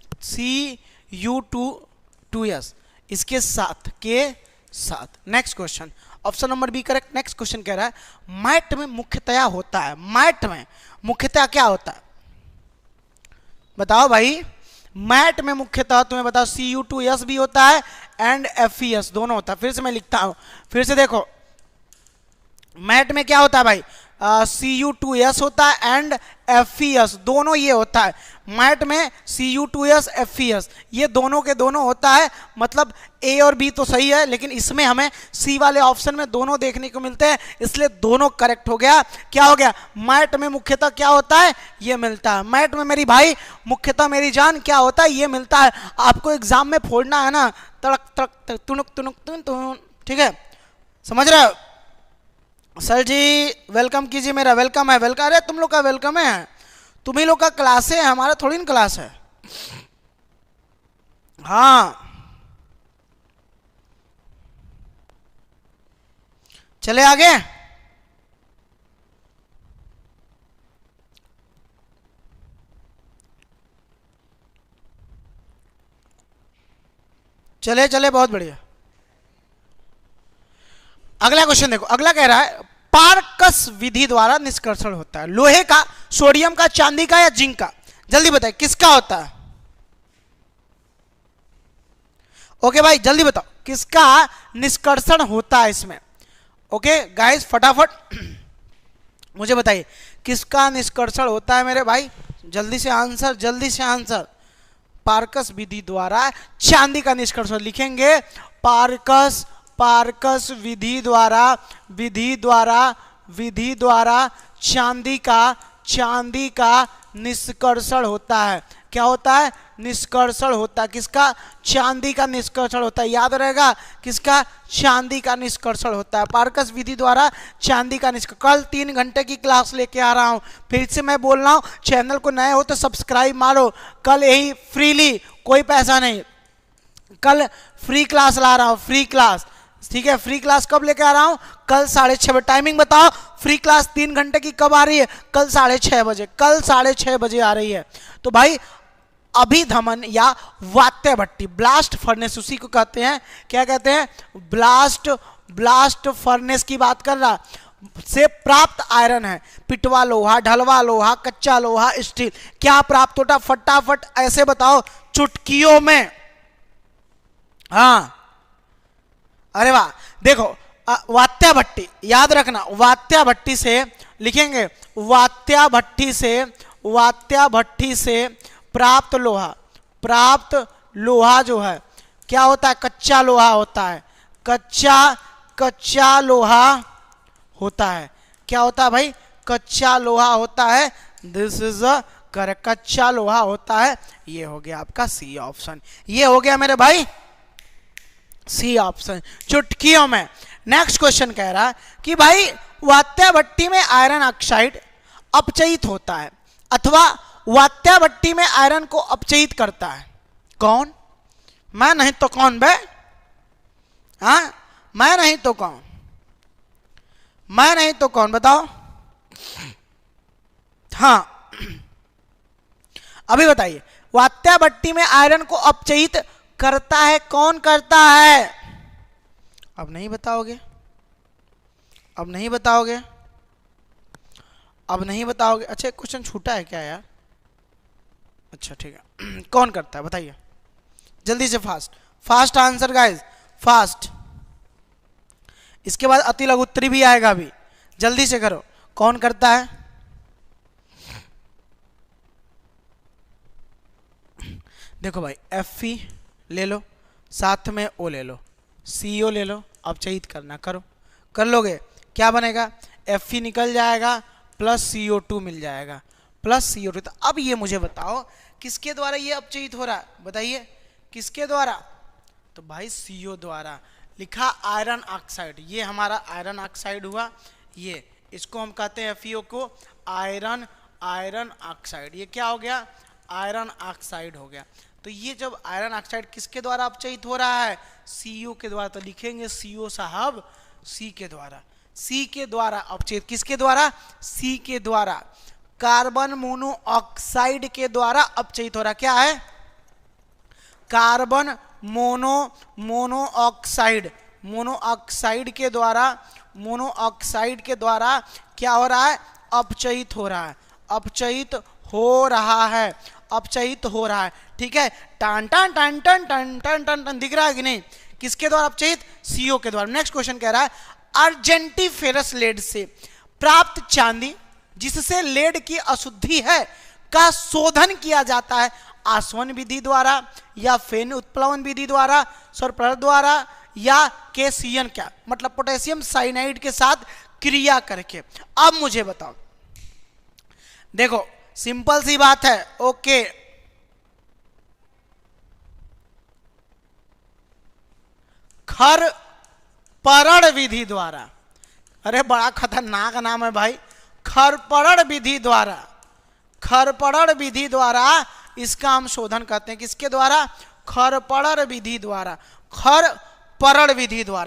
Cu2S इसके साथ के साथ। Next question, option number B correct. Next question कह रहा है मैट में मुख्यतया होता है, मैट में मुख्यतया क्या होता है, बताओ भाई। मैट में मुख्यतः तुम्हें बताओ Cu2S भी होता है एंड FeS दोनों होता है। फिर से मैं लिखता हूं, फिर से देखो, मैट में क्या होता है भाई, Cu2S होता है एंड FeS दोनों ये होता है। मैट में Cu2S FeS ये दोनों के दोनों होता है, मतलब A और B तो सही है, लेकिन इसमें हमें C वाले ऑप्शन में दोनों देखने को मिलते हैं, इसलिए दोनों करेक्ट हो गया। क्या हो गया, मैट में मुख्यतः क्या होता है, ये मिलता है। मैट में मेरी भाई मुख्यतः मेरी जान क्या होता है, ये मिलता है। आपको एग्जाम में फोड़ना है ना, तड़क तड़क तुनुक तुनुक तुन, ठीक है, समझ रहे हो। सर जी वेलकम कीजिए, मेरा वेलकम है, वेलकम, अरे तुम लोग का वेलकम है, तुम ही लोग का क्लास है, हमारा थोड़ी ना क्लास है। हाँ चले आगे, चले चले, बहुत बढ़िया। अगला क्वेश्चन देखो, अगला कह रहा है पार्कस विधि द्वारा निष्कर्षण होता है लोहे का, सोडियम का, चांदी का या जिंक का, जल्दी बताइए किसका होता है। ओके भाई जल्दी बताओ किसका निष्कर्षण होता है इसमें। ओके गाइस फटाफट मुझे बताइए किसका निष्कर्षण होता है मेरे भाई, जल्दी से आंसर, जल्दी से आंसर। पार्कस विधि द्वारा चांदी का निष्कर्षण लिखेंगे, पार्कस विधि द्वारा चांदी का निष्कर्षण होता है। क्या होता है? निष्कर्षण होता है। किसका? चांदी का निष्कर्षण होता है। याद रहेगा, किसका? चांदी का निष्कर्षण होता है। पार्कस विधि द्वारा चांदी का निष्कर्षण। कल 3 घंटे की क्लास लेके आ रहा हूं, फिर से मैं बोल रहा हूं, चैनल को नए हो तो सब्सक्राइब मारो। कल यही फ्रीली, कोई पैसा नहीं, कल फ्री क्लास ला रहा हूं, फ्री क्लास। ठीक है, फ्री क्लास कब लेके आ रहा हूं? कल 6:30 बजे। टाइमिंग बताओ, फ्री क्लास 3 घंटे की कब आ रही है? कल 6:30 बजे। कल 6:30 बजे आ रही है। तो भाई अभिधमन या वात्य भट्टी, ब्लास्ट फर्नेस, उसी को कहते हैं, क्या कहते हैं? ब्लास्ट फर्नेस की बात कर रहा, से प्राप्त आयरन है। पिटवा लोहा, ढलवा लोहा, कच्चा लोहा, स्टील, क्या प्राप्त होता? फटाफट ऐसे बताओ चुटकियों में। हाँ, अरे वाह, देखो वात्या भट्टी, याद रखना, वात्या भट्टी से लिखेंगे, वात्या भट्टी से प्राप्त लोहा जो है क्या होता है? कच्चा लोहा होता है। कच्चा लोहा होता है। क्या होता है भाई? कच्चा लोहा होता है। दिस इज अ करेक्ट, कच्चा लोहा होता है। ये हो गया आपका सी ऑप्शन, ये हो गया मेरे भाई सी ऑप्शन, चुटकियों में। नेक्स्ट क्वेश्चन कह रहा है कि भाई वात्या भट्टी में आयरन ऑक्साइड अपचयित होता है, अथवा वात्या भट्टी में आयरन को अपचयित करता है। कौन? मैं नहीं तो कौन बे? हाँ, मैं नहीं तो कौन? मैं नहीं तो कौन, बताओ। हाँ, अभी बताइए, वात्या भट्टी में आयरन को अपचयित करता है, कौन करता है? अब नहीं बताओगे, अब नहीं बताओगे, अब नहीं बताओगे। अच्छा, एक क्वेश्चन छूटा है क्या यार? अच्छा ठीक है, कौन करता है बताइए जल्दी से, फास्ट आंसर गाइस, फास्ट। इसके बाद अति लघु उत्तरी भी आएगा, अभी जल्दी से करो, कौन करता है? देखो भाई, Fe ले लो, साथ में O ले लो, CO ले लो, अपचयित करना, करो, कर लोगे, क्या बनेगा? Fe निकल जाएगा, प्लस CO2 मिल जाएगा, प्लस CO2। तो अब ये मुझे बताओ किसके द्वारा ये अपचयित हो रहा है, बताइए किसके द्वारा? तो भाई CO द्वारा। लिखा आयरन ऑक्साइड, ये हमारा आयरन ऑक्साइड हुआ, ये इसको हम कहते हैं FeO को आयरन ऑक्साइड। ये क्या हो गया? आयरन ऑक्साइड हो गया। तो ये जब आयरन ऑक्साइड किसके द्वारा अपचयित हो रहा है? CO के द्वारा। तो लिखेंगे CO साहब, C के द्वारा, C के द्वारा अपचयित। किसके द्वारा? C के द्वारा, कार्बन मोनोऑक्साइड के द्वारा अपचयित हो रहा। क्या है? कार्बन मोनोऑक्साइड के द्वारा क्या हो रहा है? अपचयित हो रहा है, अपचयित हो रहा है। ठीक है, टन टन टन टन टन टन टन टन दिख रहा है कि नहीं? किसके द्वारा अपचयित? CO के द्वारा। नेक्स्ट क्वेश्चन कह रहा है, अर्जेंटीफेरस लेड से प्राप्त चांदी जिससे लेड की अशुद्धि है का शोधन किया जाता है, आसवन विधि द्वारा या फेन उत्प्लवन विधि द्वारा, सौरप्रहर द्वारा, या केसीएन, क्या मतलब पोटेशियम साइनाइड के साथ क्रिया करके। अब मुझे बताओ, देखो सिंपल सी बात है, ओके, खरपरण विधि द्वारा, अरे बड़ा खतरनाक नाम है भाई, खरपरण विधि द्वारा इसका हम शोधन करते हैं। किसके द्वारा? खरपरण विधि द्वारा।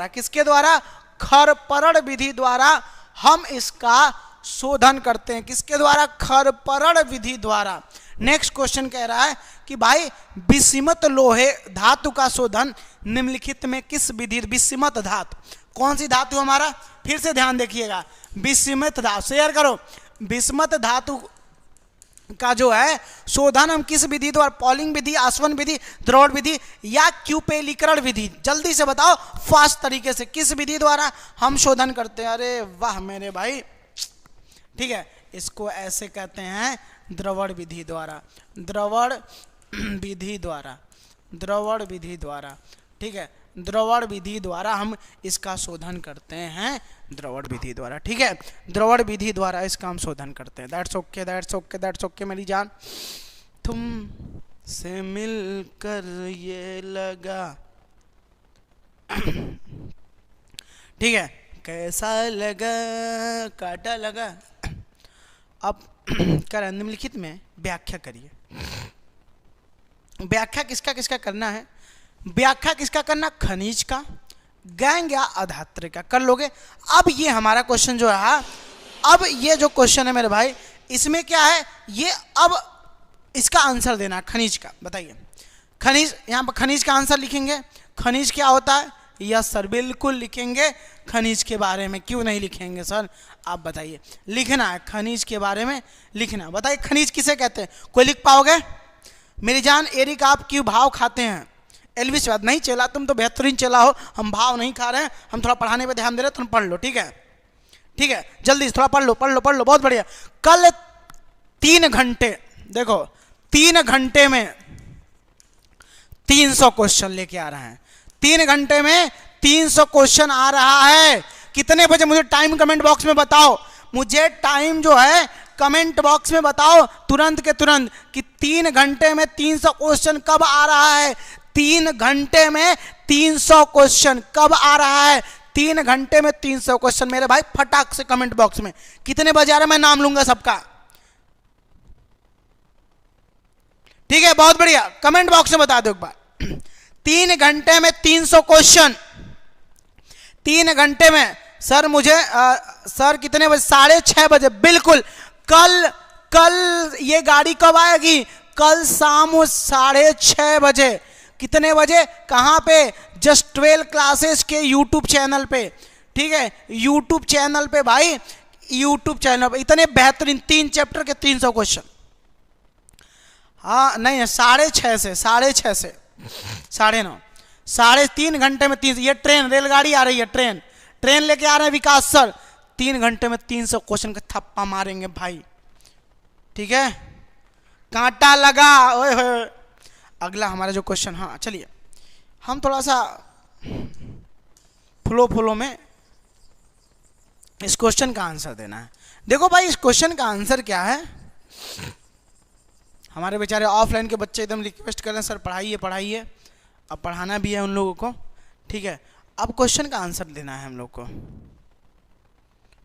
किसके द्वारा? खरपरण विधि द्वारा हम इसका शोधन करते हैं। किसके द्वारा? खरपरण विधि द्वारा। नेक्स्ट क्वेश्चन कह रहा है कि भाई विषमत लोहे धातु का शोधन निम्नलिखित में किस विधि? विषमत धातु कौन सी धातु हमारा? फिर से ध्यान देखिएगा, विषमत धातु, शेयर करो। विषमत धातु का जो है शोधन हम किस विधि द्वारा? पॉलिंग विधि, आसवन विधि, द्रवण विधि या क्यूपेलीकरण विधि? जल्दी से बताओ फास्ट तरीके से, किस विधि द्वारा हम शोधन करते हैं? अरे वाह मेरे भाई, ठीक है, इसको ऐसे कहते हैं द्रवण विधि द्वारा, ठीक है, द्रवण विधि द्वारा हम इसका शोधन करते हैं, द्रवण विधि द्वारा, ठीक है, द्रवण विधि द्वारा इसका हम शोधन करते हैं। दैट्स ओके मेरी जान। तुम से मिलकर ये लगा, ठीक है, कैसा लगा, काटा लगा। अब कर निम्नलिखित में व्याख्या करिए। व्याख्या किसका किसका करना है? व्याख्या किसका करना? खनिज का, गैंग या अधात्र का। कर लोगे? अब ये हमारा क्वेश्चन जो रहा, अब ये जो क्वेश्चन है मेरे भाई, इसमें क्या है ये, अब इसका आंसर देना है खनिज का। बताइए खनिज, यहाँ पर खनिज का आंसर लिखेंगे। खनिज क्या होता है? यस सर, बिल्कुल लिखेंगे खनिज के बारे में। क्यों नहीं लिखेंगे सर? आप बताइए, लिखना है खनिज के बारे में, लिखना। बताइए खनिज किसे कहते हैं? कोई लिख पाओगे? मेरी जान एरिक, आप क्यों भाव खाते हैं? एलविस बात नहीं चला, तुम तो बेहतरीन चला हो, हम भाव नहीं खा रहे हैं, हम थोड़ा पढ़ाने पे ध्यान दे रहे हैं, तुम पढ़ लो, ठीक है? ठीक है, जल्दी थोड़ा पढ़ लो, पढ़ लो, पढ़ लो, बहुत बढ़िया। कल 3 घंटे, देखो 3 घंटे में 300 क्वेश्चन लेके आ रहे हैं। 3 घंटे में 300 क्वेश्चन आ रहा है। कितने बजे? मुझे टाइम कमेंट बॉक्स में बताओ, मुझे टाइम जो है कमेंट बॉक्स में बताओ तुरंत के तुरंत कि 3 घंटे में 300 क्वेश्चन कब आ रहा है? 3 घंटे में 300 क्वेश्चन कब आ रहा है? 3 घंटे में 300 क्वेश्चन मेरे भाई, फटाक से कमेंट बॉक्स में। कितने बजे आ रहा है? मैं नाम लूंगा सबका, ठीक है? बहुत बढ़िया, कमेंट बॉक्स में बता दो एक बार। 3 घंटे में 300 क्वेश्चन, 3 घंटे में। सर मुझे सर कितने बजे? 6:30 बजे, बिल्कुल। कल ये गाड़ी कब आएगी? कल शाम 6:30 बजे। कितने बजे? कहां पे? जस्ट 12 क्लासेस के यूट्यूब चैनल पे, ठीक है? यूट्यूब चैनल पे भाई, यूट्यूब चैनल पे। इतने बेहतरीन 3 चैप्टर के 300 क्वेश्चन। हाँ नहीं, 6:30 से 6:30 से 9:30, 3.5 घंटे में 300। ये ट्रेन, रेलगाड़ी आ रही है, ट्रेन लेके आ रहे हैं विकास सर। 3 घंटे में 300 क्वेश्चन का थप्पा मारेंगे भाई, ठीक है? कांटा लगा, ओए होए। अगला हमारा जो क्वेश्चन, हाँ चलिए हम थोड़ा सा फ्लो में इस क्वेश्चन का आंसर देना है। देखो भाई, इस क्वेश्चन का आंसर क्या है? हमारे बेचारे ऑफलाइन के बच्चे एकदम रिक्वेस्ट कर रहे हैं, सर पढ़ाइए पढ़ाइए। अब पढ़ाना भी है उन लोगों को, ठीक है? अब क्वेश्चन का आंसर देना है हम लोग को,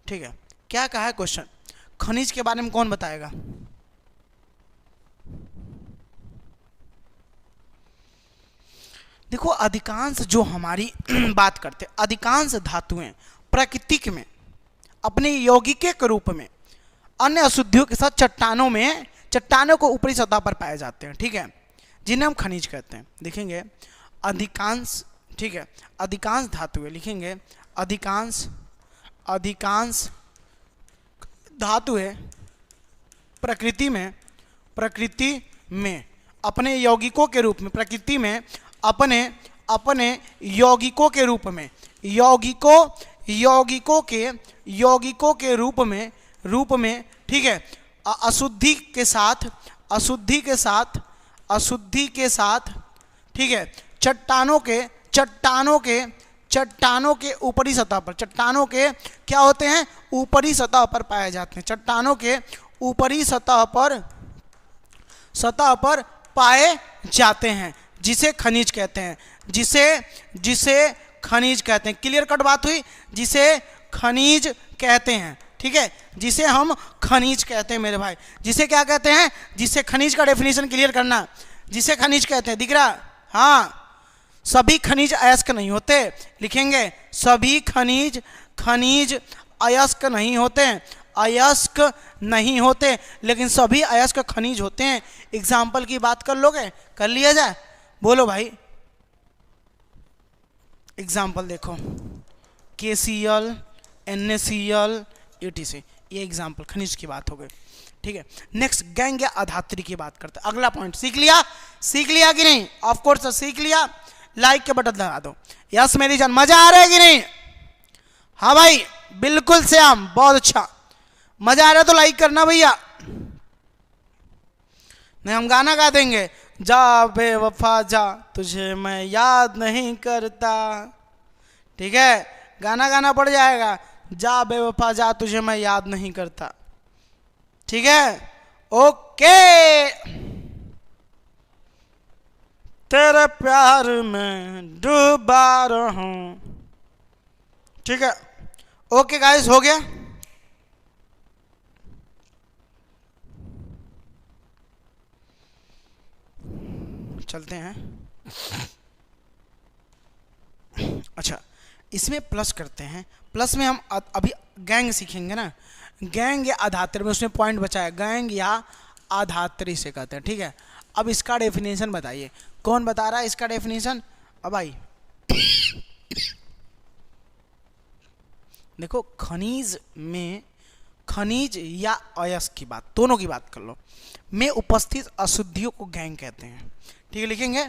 ठीक है? क्या कहा है क्वेश्चन? खनिज के बारे में कौन बताएगा? देखो अधिकांश जो हमारी बात करते, अधिकांश धातुएं प्राकृतिक में अपने यौगिक के रूप में अन्य अशुद्धियों के साथ चट्टानों को ऊपरी सतह पर पाए जाते हैं, ठीक है? जिन्हें हम खनिज कहते हैं। देखेंगे अधिकांश, ठीक है? अधिकांश धातुएं, लिखेंगे अधिकांश धातुएं प्रकृति में अपने यौगिकों के रूप में, प्रकृति में अपने यौगिकों के रूप में, यौगिकों के रूप में, ठीक है? अशुद्धि के साथ, ठीक है? चट्टानों के ऊपरी सतह पर, चट्टानों के क्या होते हैं? ऊपरी सतह पर पाए जाते हैं। चट्टानों के ऊपरी सतह पर पाए जाते हैं, जिसे खनिज कहते हैं, जिसे खनिज कहते हैं। क्लियर कट बात हुई? जिसे खनिज कहते हैं, ठीक है? जिसे हम खनिज कहते हैं मेरे भाई। जिसे क्या कहते हैं? जिसे खनिज का डेफिनेशन क्लियर करना, जिसे खनिज कहते हैं। दिख रहा? हाँ, सभी खनिज अयस्क नहीं होते, लिखेंगे सभी खनिज अयस्क नहीं होते, लेकिन सभी अयस्क खनिज होते हैं। एग्जाम्पल की बात कर लोगे? कर लिया जाए, बोलो भाई। एग्जाम्पल देखो, KCl, NaCl, etc। ये एग्जाम्पल खनिज की बात हो गई, ठीक है? नेक्स्ट गैंग या अधात्री की बात करते हैं। अगला पॉइंट सीख लिया कि नहीं? ऑफ कोर्स सीख लिया। लाइक के बटन दबा दो। यस मेरी जान, मजा आ रहा है कि नहीं? हाँ भाई बिल्कुल श्याम, बहुत अच्छा। मजा आ रहा है तो लाइक करना भैया। नहीं हम गाना गा देंगे, जा बेवफा जा तुझे मैं याद नहीं करता, ठीक है? गाना गाना पड़ जाएगा, जा बेवफा जा तुझे मैं याद नहीं करता, ठीक है? ओके तेरे प्यार में डूबा रहूं। ठीक है, ओके गाइस, हो गया। चलते हैं। अच्छा, इसमें प्लस करते हैं। प्लस में हम अभी गैंग सीखेंगे ना, गैंग या आधात्री में, उसमें पॉइंट बचा है, गैंग या आधात्री से कहते हैं। ठीक है, अब इसका डेफिनेशन बताइए, कौन बता रहा है इसका डेफिनेशन? अब भाई देखो, खनिज में, खनिज या अयस्क की बात, दोनों की बात कर लो, में उपस्थित अशुद्धियों को गैंग कहते हैं। ठीक है, लिखेंगे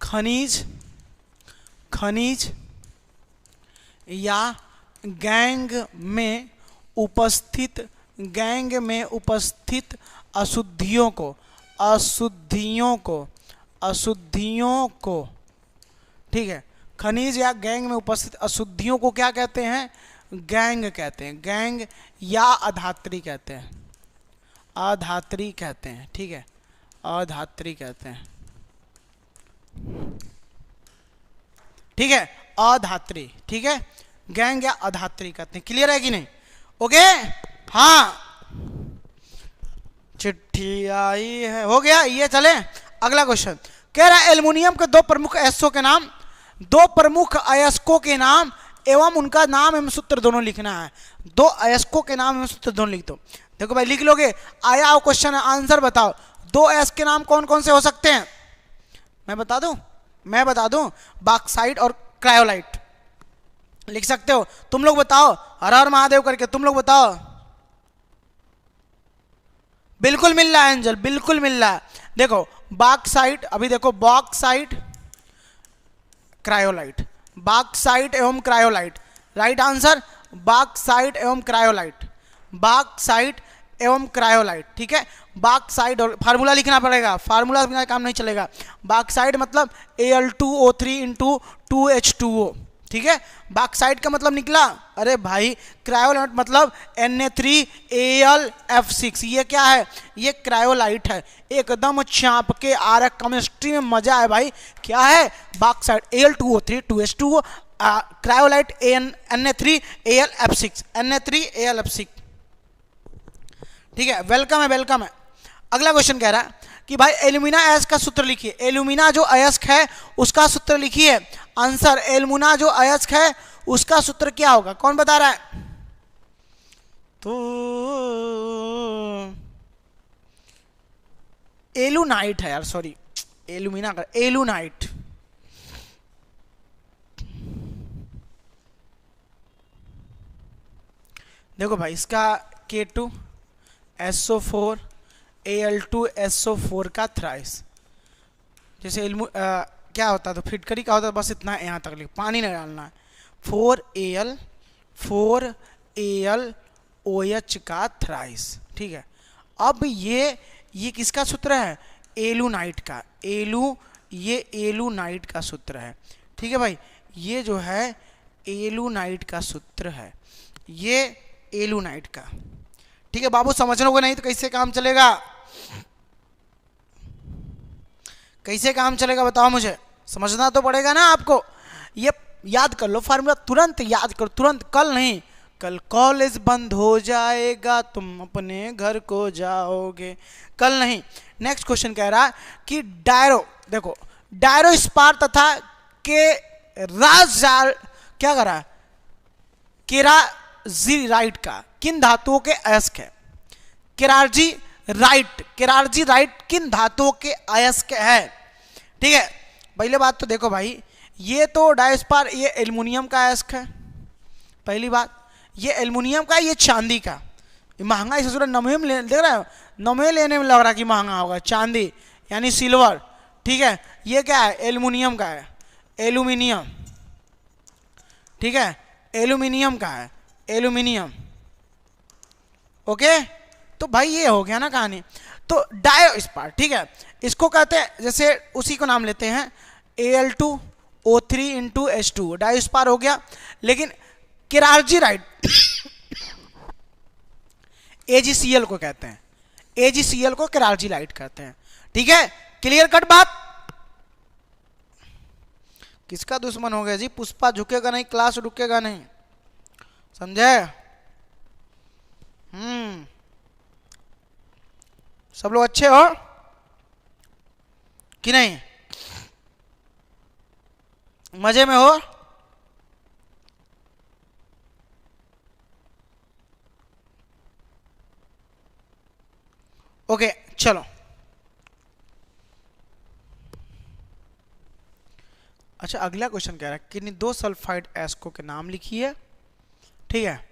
खनिज, खनिज या गैंग में उपस्थित, गैंग में उपस्थित अशुद्धियों को, अशुद्धियों को, अशुद्धियों को, ठीक है, खनिज या गैंग में उपस्थित अशुद्धियों को क्या कहते हैं? गैंग कहते हैं। गैंग या अधात्री कहते हैं, अधात्री कहते हैं। ठीक है, अधात्री कहते हैं। ठीक है, अधात्री। ठीक है, गैंग या अधात्री कहते हैं। क्लियर है कि नहीं? ओके, हाँ, चिट्ठी आई है, हो गया ये। चले अगला क्वेश्चन, कह रहा है एल्युमिनियम के दो प्रमुख अयस्कों के नाम, दो प्रमुख अयस्कों के नाम एवं उनका नाम एवं सूत्र दोनों लिखना है। दो अयस्कों के नाम एवं सूत्र दोनों लिख दो। देखो भाई, लिख लोगे? आया हो क्वेश्चन, आंसर बताओ। दो अयस्क के नाम कौन कौन से हो सकते हैं? मैं बता दूं, मैं बता दूं, बॉक्साइट और क्रायोलाइट लिख सकते हो। तुम लोग बताओ, हर हर महादेव करके तुम लोग बताओ। बिल्कुल मिल रहा है एंजल, बिल्कुल मिल रहा है। देखो बॉक्साइट, अभी देखो बॉक्साइट, क्रायोलाइट, बॉक्साइट एवं क्रायोलाइट, राइट आंसर, बॉक्साइट एवं क्रायोलाइट, बॉक्साइट एवं क्रायोलाइट। ठीक है, बॉक्साइट, और फार्मूला लिखना पड़ेगा, फार्मूला बिना काम नहीं चलेगा। बॉक्साइट मतलब Al2O3 इंटू 2H2O। ठीक है, बॉक्साइट का मतलब निकला। अरे भाई, क्रायोलाइट मतलब Na3Al(F6), ये क्या है? ये क्रायोलाइट है। एकदम चाप के आ रहा, केमिस्ट्री में मजा है भाई। क्या है? Bauxite Al2O3 2H2O, cryolite Na3Al(F6), Na3Al(F6). ठीक है, वेलकम है, वेलकम है। अगला क्वेश्चन कह रहा है कि भाई एल्यूमिना अयस्क का सूत्र लिखिए। एल्यूमिना जो अयस्क है उसका सूत्र लिखिए। आंसर, एल्यूमिना जो अयस्क है उसका सूत्र क्या होगा? कौन बता रहा है? तो एलुनाइट है यार, सॉरी, एल्यूमिना का एलुनाइट। देखो भाई, इसका K2SO4 Al2SO4 का थ्राइस, जैसे क्या होता है तो फिटकरी का होता है, बस इतना यहाँ तक लिख, पानी नहीं डालना है। 4Al4AlOH का थ्राइस। ठीक है, अब ये किसका सूत्र है? एलुनाइट का। ये एलुनाइट का सूत्र है। ठीक है भाई, ये जो है एलुनाइट का सूत्र है, ये एलुनाइट का। ठीक है बाबू, समझ लोगे नहीं तो कैसे काम चलेगा? कैसे काम चलेगा बताओ मुझे, समझना तो पड़ेगा ना आपको। ये याद कर लो फार्मूला, तुरंत याद करो, तुरंत, कल नहीं, कल कॉलेज बंद हो जाएगा, तुम अपने घर को जाओगे, कल नहीं। नेक्स्ट क्वेश्चन कह रहा है कि डायरो, देखो डायरो स्पार तथा के राजार क्या कर रहा है? केराजीराइट का किन धातुओं के अयस्क है? केराजीराइट किन धातुओं के अयस्क है? ठीक है, पहले बात तो देखो भाई, ये तो डायस्पार, ये एल्युमिनियम का अयस्क है, पहली बात। ये एल्युमिनियम का, ये चांदी का। महंगा इस नमूने में देख रहे हो, नमूने लेने में लग रहा कि महंगा होगा, चांदी यानी सिल्वर। ठीक है, ये क्या है? एल्युमिनियम का है, एल्युमिनियम। ठीक है, एल्युमिनियम का है, एल्युमिनियम। ओके, तो भाई ये हो गया ना कहानी। तो डायोस्पार, ठीक है, इसको कहते हैं, जैसे उसी को नाम लेते हैं Al2O3 इंटू H2, डायोस्पार हो गया। लेकिन केराजीराइट AgCl को कहते हैं, AgCl को केराजीराइट कहते हैं। ठीक है, क्लियर कट बात? किसका दुश्मन हो गया जी? पुष्पा झुकेगा नहीं, क्लास रुकेगा नहीं, समझे? सब लोग अच्छे हो कि नहीं? मजे में हो? ओके चलो। अच्छा अगला क्वेश्चन कह रहा है किन्हीं दो सल्फाइड एस्को के नाम लिखिए। ठीक है,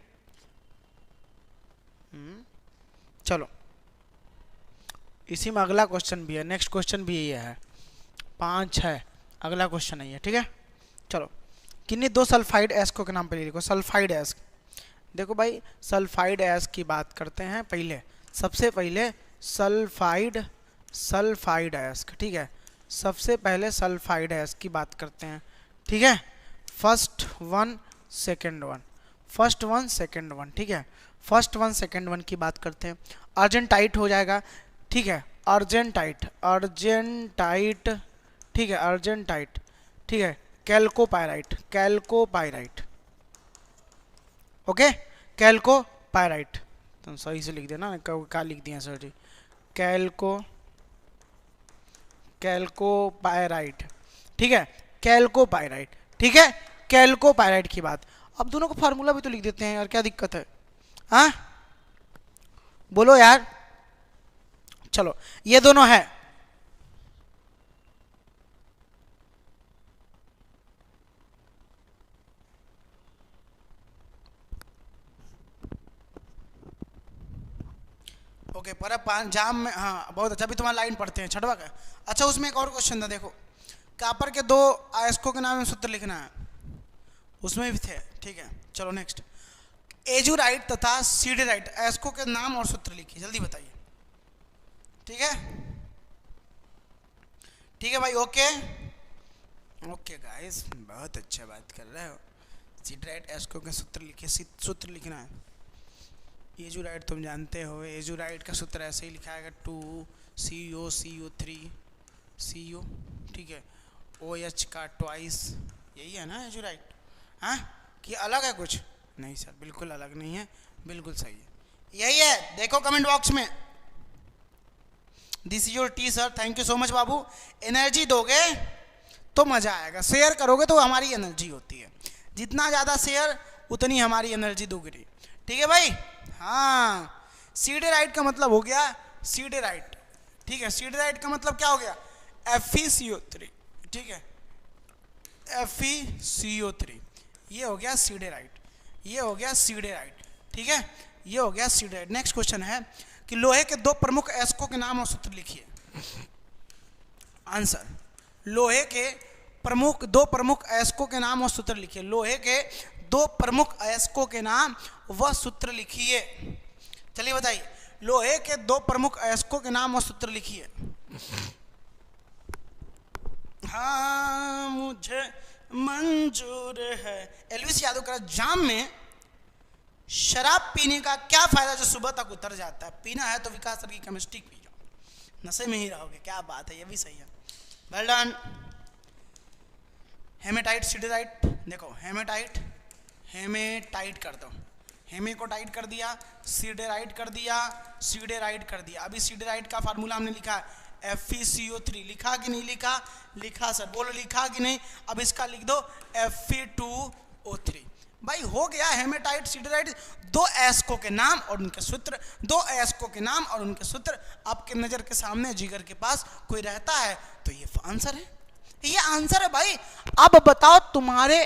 चलो इसी में अगला क्वेश्चन भी है, नेक्स्ट क्वेश्चन भी ये है, 5 है, अगला क्वेश्चन है ये। ठीक है चलो, किन्हीं दो सल्फाइड एस्को के नाम पे लिखो। सल्फाइड एस्क, देखो भाई सल्फाइड एस्क की बात करते हैं पहले, सबसे पहले सल्फाइड एस्क। ठीक है, सबसे पहले सल्फाइड एस्क की बात करते हैं। ठीक है, first one second one, first one second one. ठीक है, फर्स्ट वन सेकंड वन की बात करते हैं। अर्जेंटाइट हो जाएगा। ठीक है, अर्जेंटाइट, अर्जेंटाइट। ठीक है, अर्जेंटाइट। ठीक है, कैल्कोपायराइट, कैल्कोपायराइट। ओके, कैल्कोपायराइट। तुम सही से लिख देना, क्या लिख दिया सर जी? कैल्कोपायराइट। ठीक है, कैल्कोपायराइट। ठीक है, कैल्कोपायराइट की बात। अब दोनों को फार्मूला भी तो लिख देते हैं यार, क्या दिक्कत है? हाँ बोलो यार। चलो ये दोनों है, ओके पर जाम में। हाँ बहुत अच्छा, अभी तुम्हारा लाइन पढ़ते हैं छठवा का। अच्छा उसमें एक और क्वेश्चन था, देखो कापर के दो अयस्कों के नाम में सूत्र लिखना है, उसमें भी थे। ठीक है चलो नेक्स्ट, एजुराइट तथा सीडेराइट अयस्कों के नाम और सूत्र लिखिए, जल्दी बताइए। ठीक है, ठीक है भाई, ओके ओके गाइस, बहुत अच्छा बात कर रहे हो। सीडेराइट अयस्कों के सूत्र लिखिए, सूत्र लिखना है। एजुराइट तुम जानते हो, एजुराइट का सूत्र ऐसे ही लिखा है 2CO3 CO। ठीक है, OH का ट्वाइस, यही है ना एजुराइट? हाँ कि अलग है कुछ? नहीं सर बिल्कुल अलग नहीं है, बिल्कुल सही है, यही है। देखो कमेंट बॉक्स में, this is your T sir, thank you so much Babu. Energy दोगे तो मजा आएगा, शेयर करोगे तो हमारी एनर्जी होती है, जितना ज़्यादा शेयर उतनी हमारी एनर्जी दोगुनी। ठीक है भाई। हाँ सीडेराइट का मतलब हो गया सीडेराइट। ठीक है, सीडेराइट का मतलब क्या हो गया? FeCO3। ठीक है, FeCO3, ये हो गया सीडेराइट, ये हो गया सीडेराइट। ठीक है, ये हो गया सीडेराइट। नेक्स्ट क्वेश्चन है कि लोहे के दो प्रमुख अयस्कों के नाम और सूत्र लिखिए। आंसर, लोहे के दो प्रमुख अयस्कों के नाम और सूत्र लिखिए। लोहे के दो प्रमुख अयस्कों के नाम व सूत्र लिखिए। चलिए बताइए, लोहे के दो प्रमुख अयस्कों के नाम और सूत्र लिखिए। हाँ मुझे मंजूर है। एल्विस यादव का जाम में शराब पीने का क्या फायदा जो सुबह तक उतर जाता है? पीना है तो विकास सर की केमिस्ट्री पी जाओ, नशे में ही रहोगे। क्या बात है, ये भी सही है, वेल डन। हेमेटाइट सीडेराइट, देखो हेमेटाइट, हेमेटाइट कर दो, हेमे को टाइट कर दिया, सीडेराइट कर दिया, सीडेराइट कर दिया। अभी सीडेराइट का फार्मूला हमने लिखा है FeCO3, लिखा कि नहीं लिखा? लिखा सर, बोलो लिखा कि नहीं? अब इसका लिख दो Fe2O3। भाई हो गया हेमेटाइट सीडेराइट, दो अयस्कों के नाम और उनके सूत्र, दो अयस्कों के नाम और उनके सूत्र आपके नजर के सामने, जिगर के पास कोई रहता है तो ये आंसर है, ये आंसर है भाई। अब बताओ तुम्हारे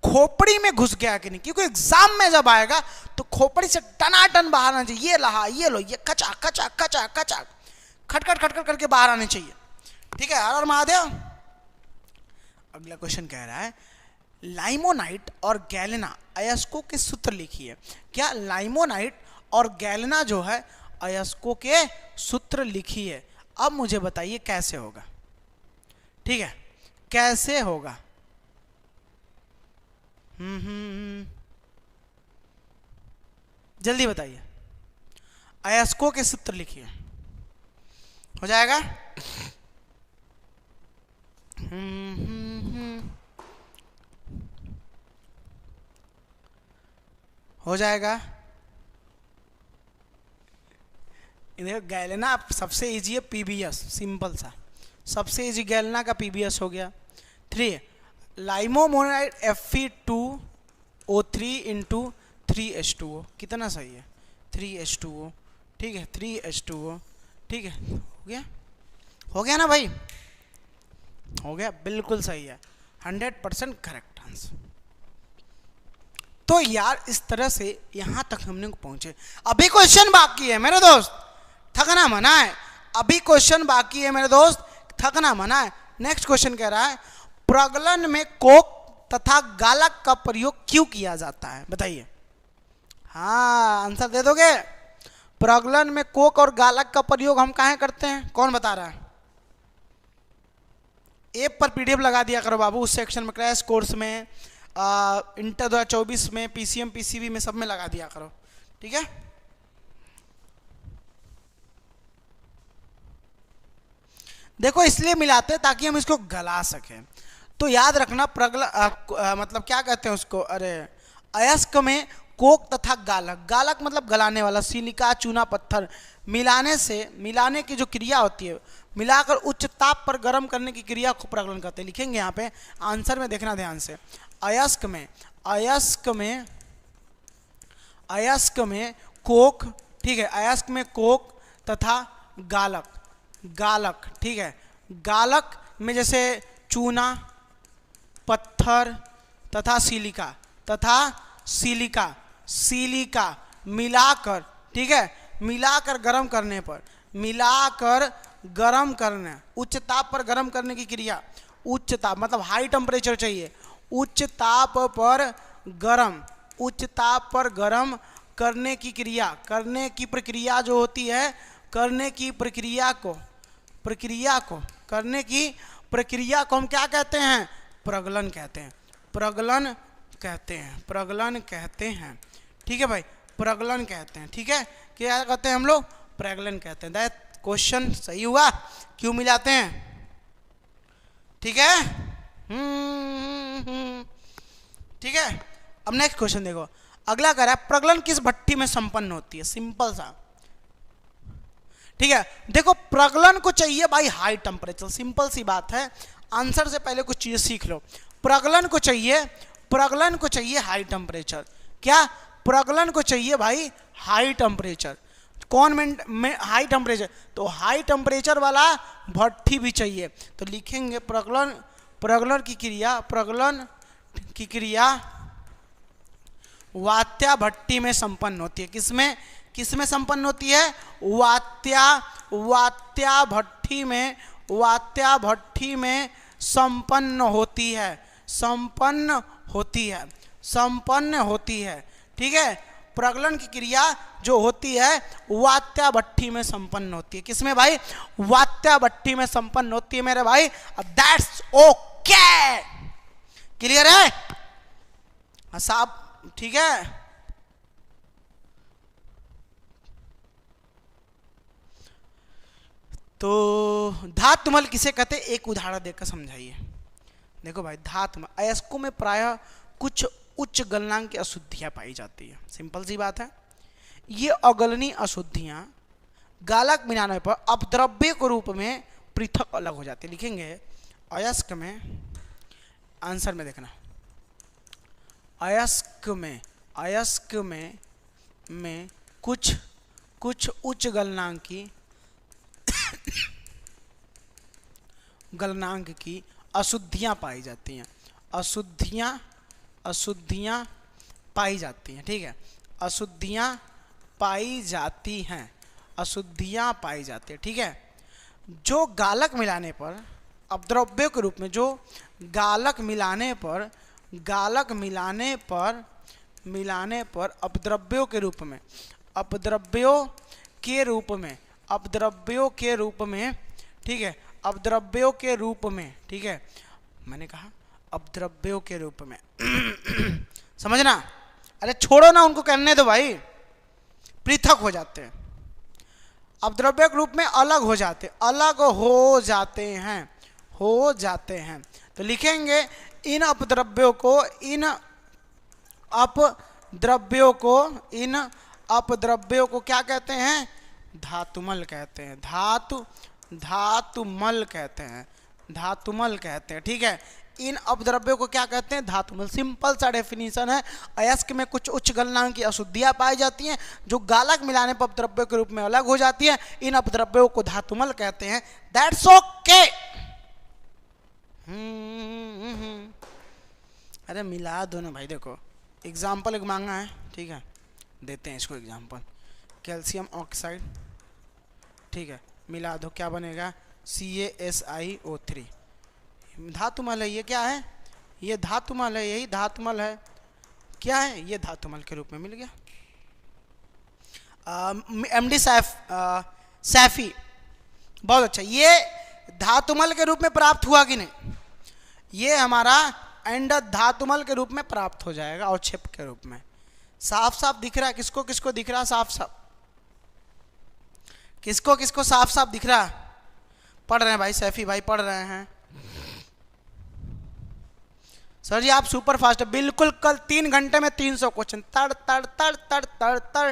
खोपड़ी में घुस गया कि नहीं? क्योंकि एग्जाम में जब आएगा तो खोपड़ी से टनाटन बाहर आना चाहिए। ये लहा, ये लो, ये कचा कचा कचा कचा खटखट खटखट करके बाहर आने चाहिए। ठीक है, हर महादेव। अगला क्वेश्चन कह रहा है लाइमोनाइट और गैलेना अयस्कों के सूत्र लिखिए। क्या लाइमोनाइट और गैलेना जो है अयस्कों के सूत्र लिखिए। अब मुझे बताइए कैसे होगा? ठीक है, कैसे होगा? जल्दी बताइए, अयस्कों के सूत्र लिखिए, हो जाएगा? हो जाएगा। देखो गैलेना सबसे इजी है, पीबीएस सिंपल सा, सबसे इजी गैलेना का पीबीएस हो गया। 3 लाइमोमोनाइड Fe2O3 इंटू 3H2O, कितना सही है 3H2O, ठीक है 3H2O, ठीक है हो गया ना भाई, हो गया, बिल्कुल सही है, 100% करेक्ट आंसर। तो यार इस तरह से यहां तक हमने पहुंचे। अभी क्वेश्चन बाकी है मेरे दोस्त, थकना मना है, अभी क्वेश्चन बाकी है मेरे दोस्त, थकना मना है। नेक्स्ट क्वेश्चन कह रहा है प्रगलन में कोक तथा गालक का प्रयोग क्यों किया जाता है, बताइए। हाँ आंसर दे दोगे। प्रगलन में कोक और गालक का प्रयोग हम कहाँ करते हैं, कौन बता रहा है। ऐप पर पीडीएफ लगा दिया करो बाबू, उस सेक्शन में क्रैश कोर्स में, इंटर 2024 में, पीसीएम पीसीबी में, सब में लगा दिया करो, ठीक है। देखो इसलिए मिलाते हैं ताकि हम इसको गला सकें। तो याद रखना मतलब क्या कहते हैं उसको, अरे अयस्क में कोक तथा गालक, गालक मतलब गलाने वाला, सिलिका चूना पत्थर मिलाने से, मिलाने की जो क्रिया होती है, मिलाकर उच्च ताप पर गर्म करने की क्रिया को प्रगलन कहते हैं। लिखेंगे यहाँ पे आंसर में, देखना ध्यान से। अयस्क में कोक, ठीक है, अयस्क में कोक तथा गालक, ठीक है, गालक में जैसे चूना पत्थर तथा सिलिका मिलाकर, ठीक है, मिलाकर गर्म करने पर, उच्च ताप पर गर्म करने की क्रिया, उच्च ताप मतलब हाई टेम्परेचर चाहिए, उच्च ताप पर गर्म करने की प्रक्रिया जो होती है, करने की प्रक्रिया को हम क्या कहते हैं, प्रगलन कहते हैं, ठीक है भाई, प्रगलन कहते हैं, ठीक है, क्या कहते हैं हम लोग, प्रगलन कहते हैं। दैट क्वेश्चन सही हुआ, क्यों मिलाते हैं, ठीक है। ठीक है। अब नेक्स्ट क्वेश्चन देखो, अगला कह रहा है प्रगलन किस भट्टी में संपन्न होती है, सिंपल सा, ठीक है। देखो प्रगलन को चाहिए भाई हाई टेम्परेचर, सिंपल सी बात है, आंसर से पहले कुछ चीजें सीख लो। प्रगलन को चाहिए हाई टेम्परेचर, क्या, प्रगलन को चाहिए भाई हाई टेम्परेचर, कौन में हाई टेम्परेचर, तो हाई टेम्परेचर वाला भट्टी भी चाहिए। तो लिखेंगे प्रगलन की क्रिया वात्या भट्टी में संपन्न होती है। किसमें संपन्न होती है, वात्या भट्टी में संपन्न होती है, ठीक है। प्रगलन की क्रिया जो होती है वात्या भट्टी में संपन्न होती है, किसमें भाई, वात्या भट्टी में संपन्न होती है मेरे भाई। अब दैट्स ओके, क्लियर है साहब, ठीक है। तो धातुमल किसे कहते, एक उदाहरण देकर समझाइए। देखो भाई धातुमल, अयस्कों में प्रायः कुछ उच्च गलनांक की अशुद्धियां पाई जाती है, सिंपल सी बात है। ये अगलनी अशुद्धियां गालक मिलाने पर अपद्रव्य के रूप में पृथक अलग हो जाती है। लिखेंगे अयस्क में, आंसर में देखना, अयस्क में कुछ उच्च गलनांक की अशुद्धियां पाई जाती हैं, अशुद्धियां पाई जाती हैं, ठीक है, अशुद्धियां पाई जाती हैं, ठीक है। जो गालक मिलाने पर अपद्रव्य के रूप में, जो गालक मिलाने पर अपद्रव्यों के रूप में, ठीक है, अपद्रव्यों के रूप में, ठीक है, मैंने कहा अपद्रव्यों के रूप में समझना, अरे छोड़ो ना, उनको करने दो भाई, पृथक हो जाते हैं, अपद्रव्य के रूप में अलग हो जाते हैं। तो लिखेंगे इन अपद्रव्यों को द्रव्यों को, इन अपद्रव्यों को क्या कहते हैं? धातुमल कहते हैं। धातुमल कहते हैं, धातुमल कहते हैं। ठीक है, इन अपद्रव्यों को क्या कहते हैं? धातुमल। सिंपल सा डेफिनेशन है। अयस्क में कुछ उच्च गलनांक की अशुद्धियां पाई जाती हैं जो गालक मिलाने पर अपद्रव्यों के रूप में अलग हो जाती हैं। इन अपद्रव्यों को धातुमल कहते हैं। That's okay. अरे मिला दो ना भाई। देखो एग्जाम्पल एक मांगा है, ठीक है, देते हैं इसको एग्जाम्पल। कैल्शियम ऑक्साइड, ठीक है, मिला दो, क्या बनेगा? CaSiO3। धातुमल है। ये क्या है? ये धातुमल है, यही धातुमल है। क्या है ये? धातुमल के रूप में मिल गया। MD सैफी, बहुत अच्छा। ये धातुमल के रूप में प्राप्त हुआ कि नहीं? ये हमारा एंड धातुमल के रूप में प्राप्त हो जाएगा और छिप के रूप में। साफ साफ दिख रहा है? किसको किसको दिख रहा? साफ साफ किसको किसको साफ साफ दिख रहा? पढ़ रहे हैं भाई, सैफी भाई पढ़ रहे हैं। सर जी आप सुपर फास्ट है। बिल्कुल, कल 3 घंटे में 300 क्वेश्चन। तड़ तड़ तड़ तड़ तड़ तड़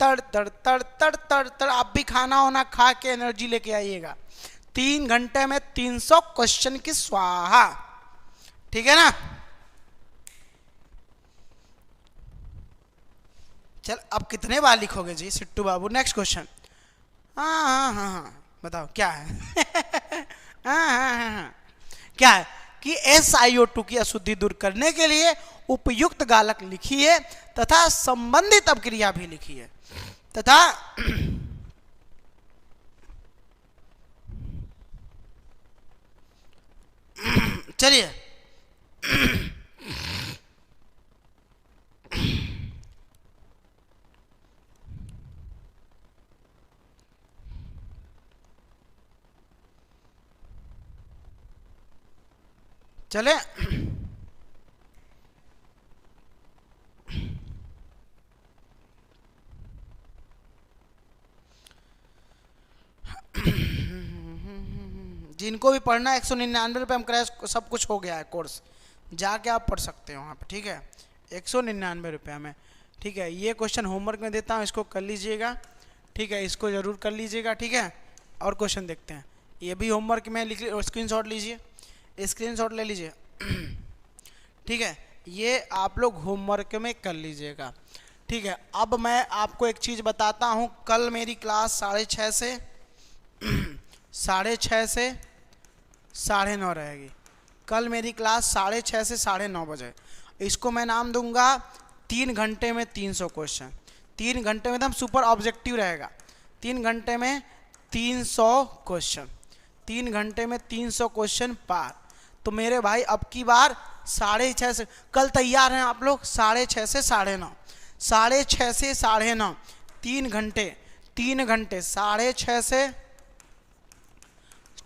तड़ तड़ तड़ तड़ तड़ तड़। आप भी खाना होना खा के एनर्जी लेके आइएगा। 3 घंटे में 300 क्वेश्चन की स्वाहा। ठीक है ना? चल अब कितने बार लिखोगे जी सिट्टू बाबू? Next question. हाँ बताओ क्या है? हाँ क्या है? कि SiO2 की अशुद्धि दूर करने के लिए उपयुक्त गालक लिखिए तथा संबंधित अपक्रिया भी लिखिए तथा चलिए चले जिनको भी पढ़ना 199 रुपये हम क्रैश, सब कुछ हो गया है कोर्स, जाके आप पढ़ सकते हो वहाँ पे। ठीक है, 199 रुपये में। ठीक है, ये क्वेश्चन होमवर्क में देता हूँ, इसको कर लीजिएगा। ठीक है, इसको ज़रूर कर लीजिएगा। ठीक है, और क्वेश्चन देखते हैं। ये भी होमवर्क में लिख लीजिए, स्क्रीनशॉट लीजिए, स्क्रीनशॉट ले लीजिए। ठीक है, ये आप लोग होमवर्क में कर लीजिएगा। ठीक है, अब मैं आपको एक चीज़ बताता हूँ। कल मेरी क्लास 6:30 से 6:30 से 9:30 रहेगी। कल मेरी क्लास 6:30 से 9:30 बजे। इसको मैं नाम दूंगा 3 घंटे में 300 क्वेश्चन। 3 घंटे में एकदम सुपर ऑब्जेक्टिव रहेगा। 3 घंटे में 300 क्वेश्चन, 3 घंटे में 300 क्वेश्चन पार। तो मेरे भाई अब की बार 6:30 से, कल तैयार हैं आप लोग? 6:30 से 9:30, 6:30 से 9:30, 3 घंटे, 3 घंटे 6:30 से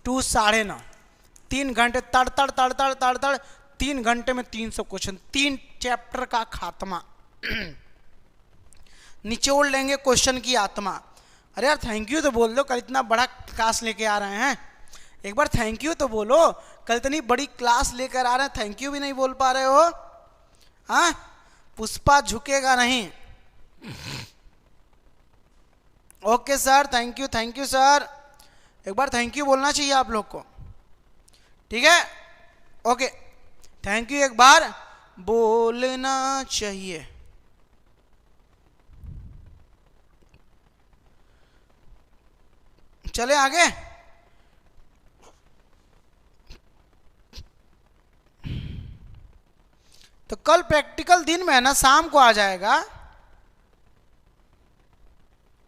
टू 9:30, 3 घंटे तड़ तड़ तड़ तड़ तड़ तड़, 3 घंटे में 300 क्वेश्चन, 3 चैप्टर का खात्मा। निचोड़ लेंगे क्वेश्चन की आत्मा। अरे यार थैंक यू तो बोल दो, कल इतना बड़ा क्लास लेके आ रहे हैं। एक बार थैंक यू तो बोलो, कल इतनी बड़ी क्लास लेकर आ रहे हैं, थैंक यू भी नहीं बोल पा रहे हो। हाँ, पुष्पा झुकेगा नहीं। Okay sir, thank you sir. एक बार थैंक यू बोलना चाहिए आप लोग को। ठीक है, ओके, थैंक यू एक बार बोलना चाहिए। चले आगे। तो कल प्रैक्टिकल दिन में है ना, शाम को आ जाएगा।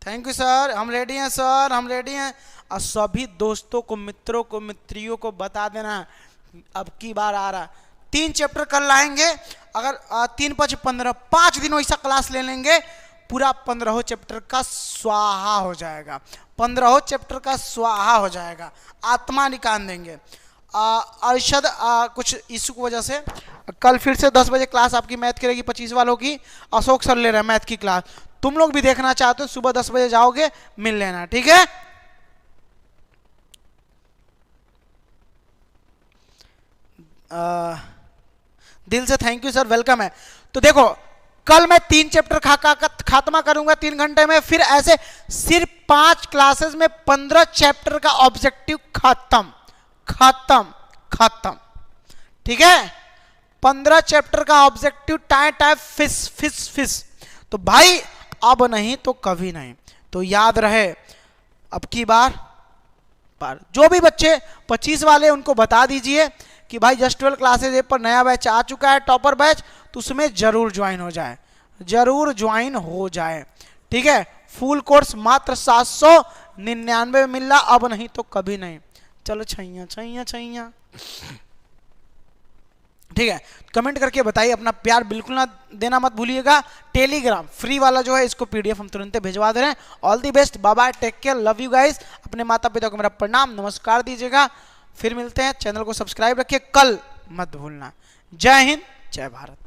थैंक यू सर, हम रेडी हैं सर, हम रेडी हैं। और सभी दोस्तों को, मित्रों को, मित्रियों को बता देना अब की बार आ रहा। 3 चैप्टर कल लाएंगे। अगर 3 5 15 5 दिन वैसा क्लास ले लेंगे, पूरा 15 चैप्टर का स्वाहा हो जाएगा। 15 चैप्टर का स्वाहा हो जाएगा, आत्मा निकाल देंगे। अर्शद कुछ इशू की वजह से कल फिर से 10 बजे क्लास आपकी मैथ की रहेगी 25 वालों की। अशोक सर ले रहे हैं मैथ की क्लास। तुम लोग भी देखना चाहते हो सुबह 10 बजे जाओगे, मिल लेना। ठीक है, दिल से थैंक यू सर, वेलकम है। तो देखो कल मैं 3 चैप्टर खात्मा करूंगा 3 घंटे में, फिर ऐसे सिर्फ 5 क्लासेस में 15 चैप्टर का ऑब्जेक्टिव खत्म खत्म खत्म। ठीक है, 15 चैप्टर का ऑब्जेक्टिव टाइप फिस फिस फिस। तो भाई अब नहीं तो कभी नहीं। तो याद रहे, अब की बार जो भी बच्चे 25 वाले उनको बता दीजिए कि भाई जस्ट 12 क्लासेज पर नया बैच आ चुका है, टॉपर बैच, तो उसमें जरूर ज्वाइन हो जाए, जरूर ज्वाइन हो जाए। ठीक है, फुल कोर्स मात्र 799 में मिल रहा, अब नहीं तो कभी नहीं। चलो छैया छैया छैया। ठीक है, कमेंट करके बताइए, अपना प्यार बिल्कुल ना देना मत भूलिएगा। टेलीग्राम फ्री वाला जो है इसको पीडीएफ हम तुरंत भेजवा दे रहे हैं। All the best, bye bye, take care, love you guys. अपने माता पिता को मेरा प्रणाम नमस्कार दीजिएगा। फिर मिलते हैं, चैनल को सब्सक्राइब रखिए, कल मत भूलना। जय हिंद, जय भारत।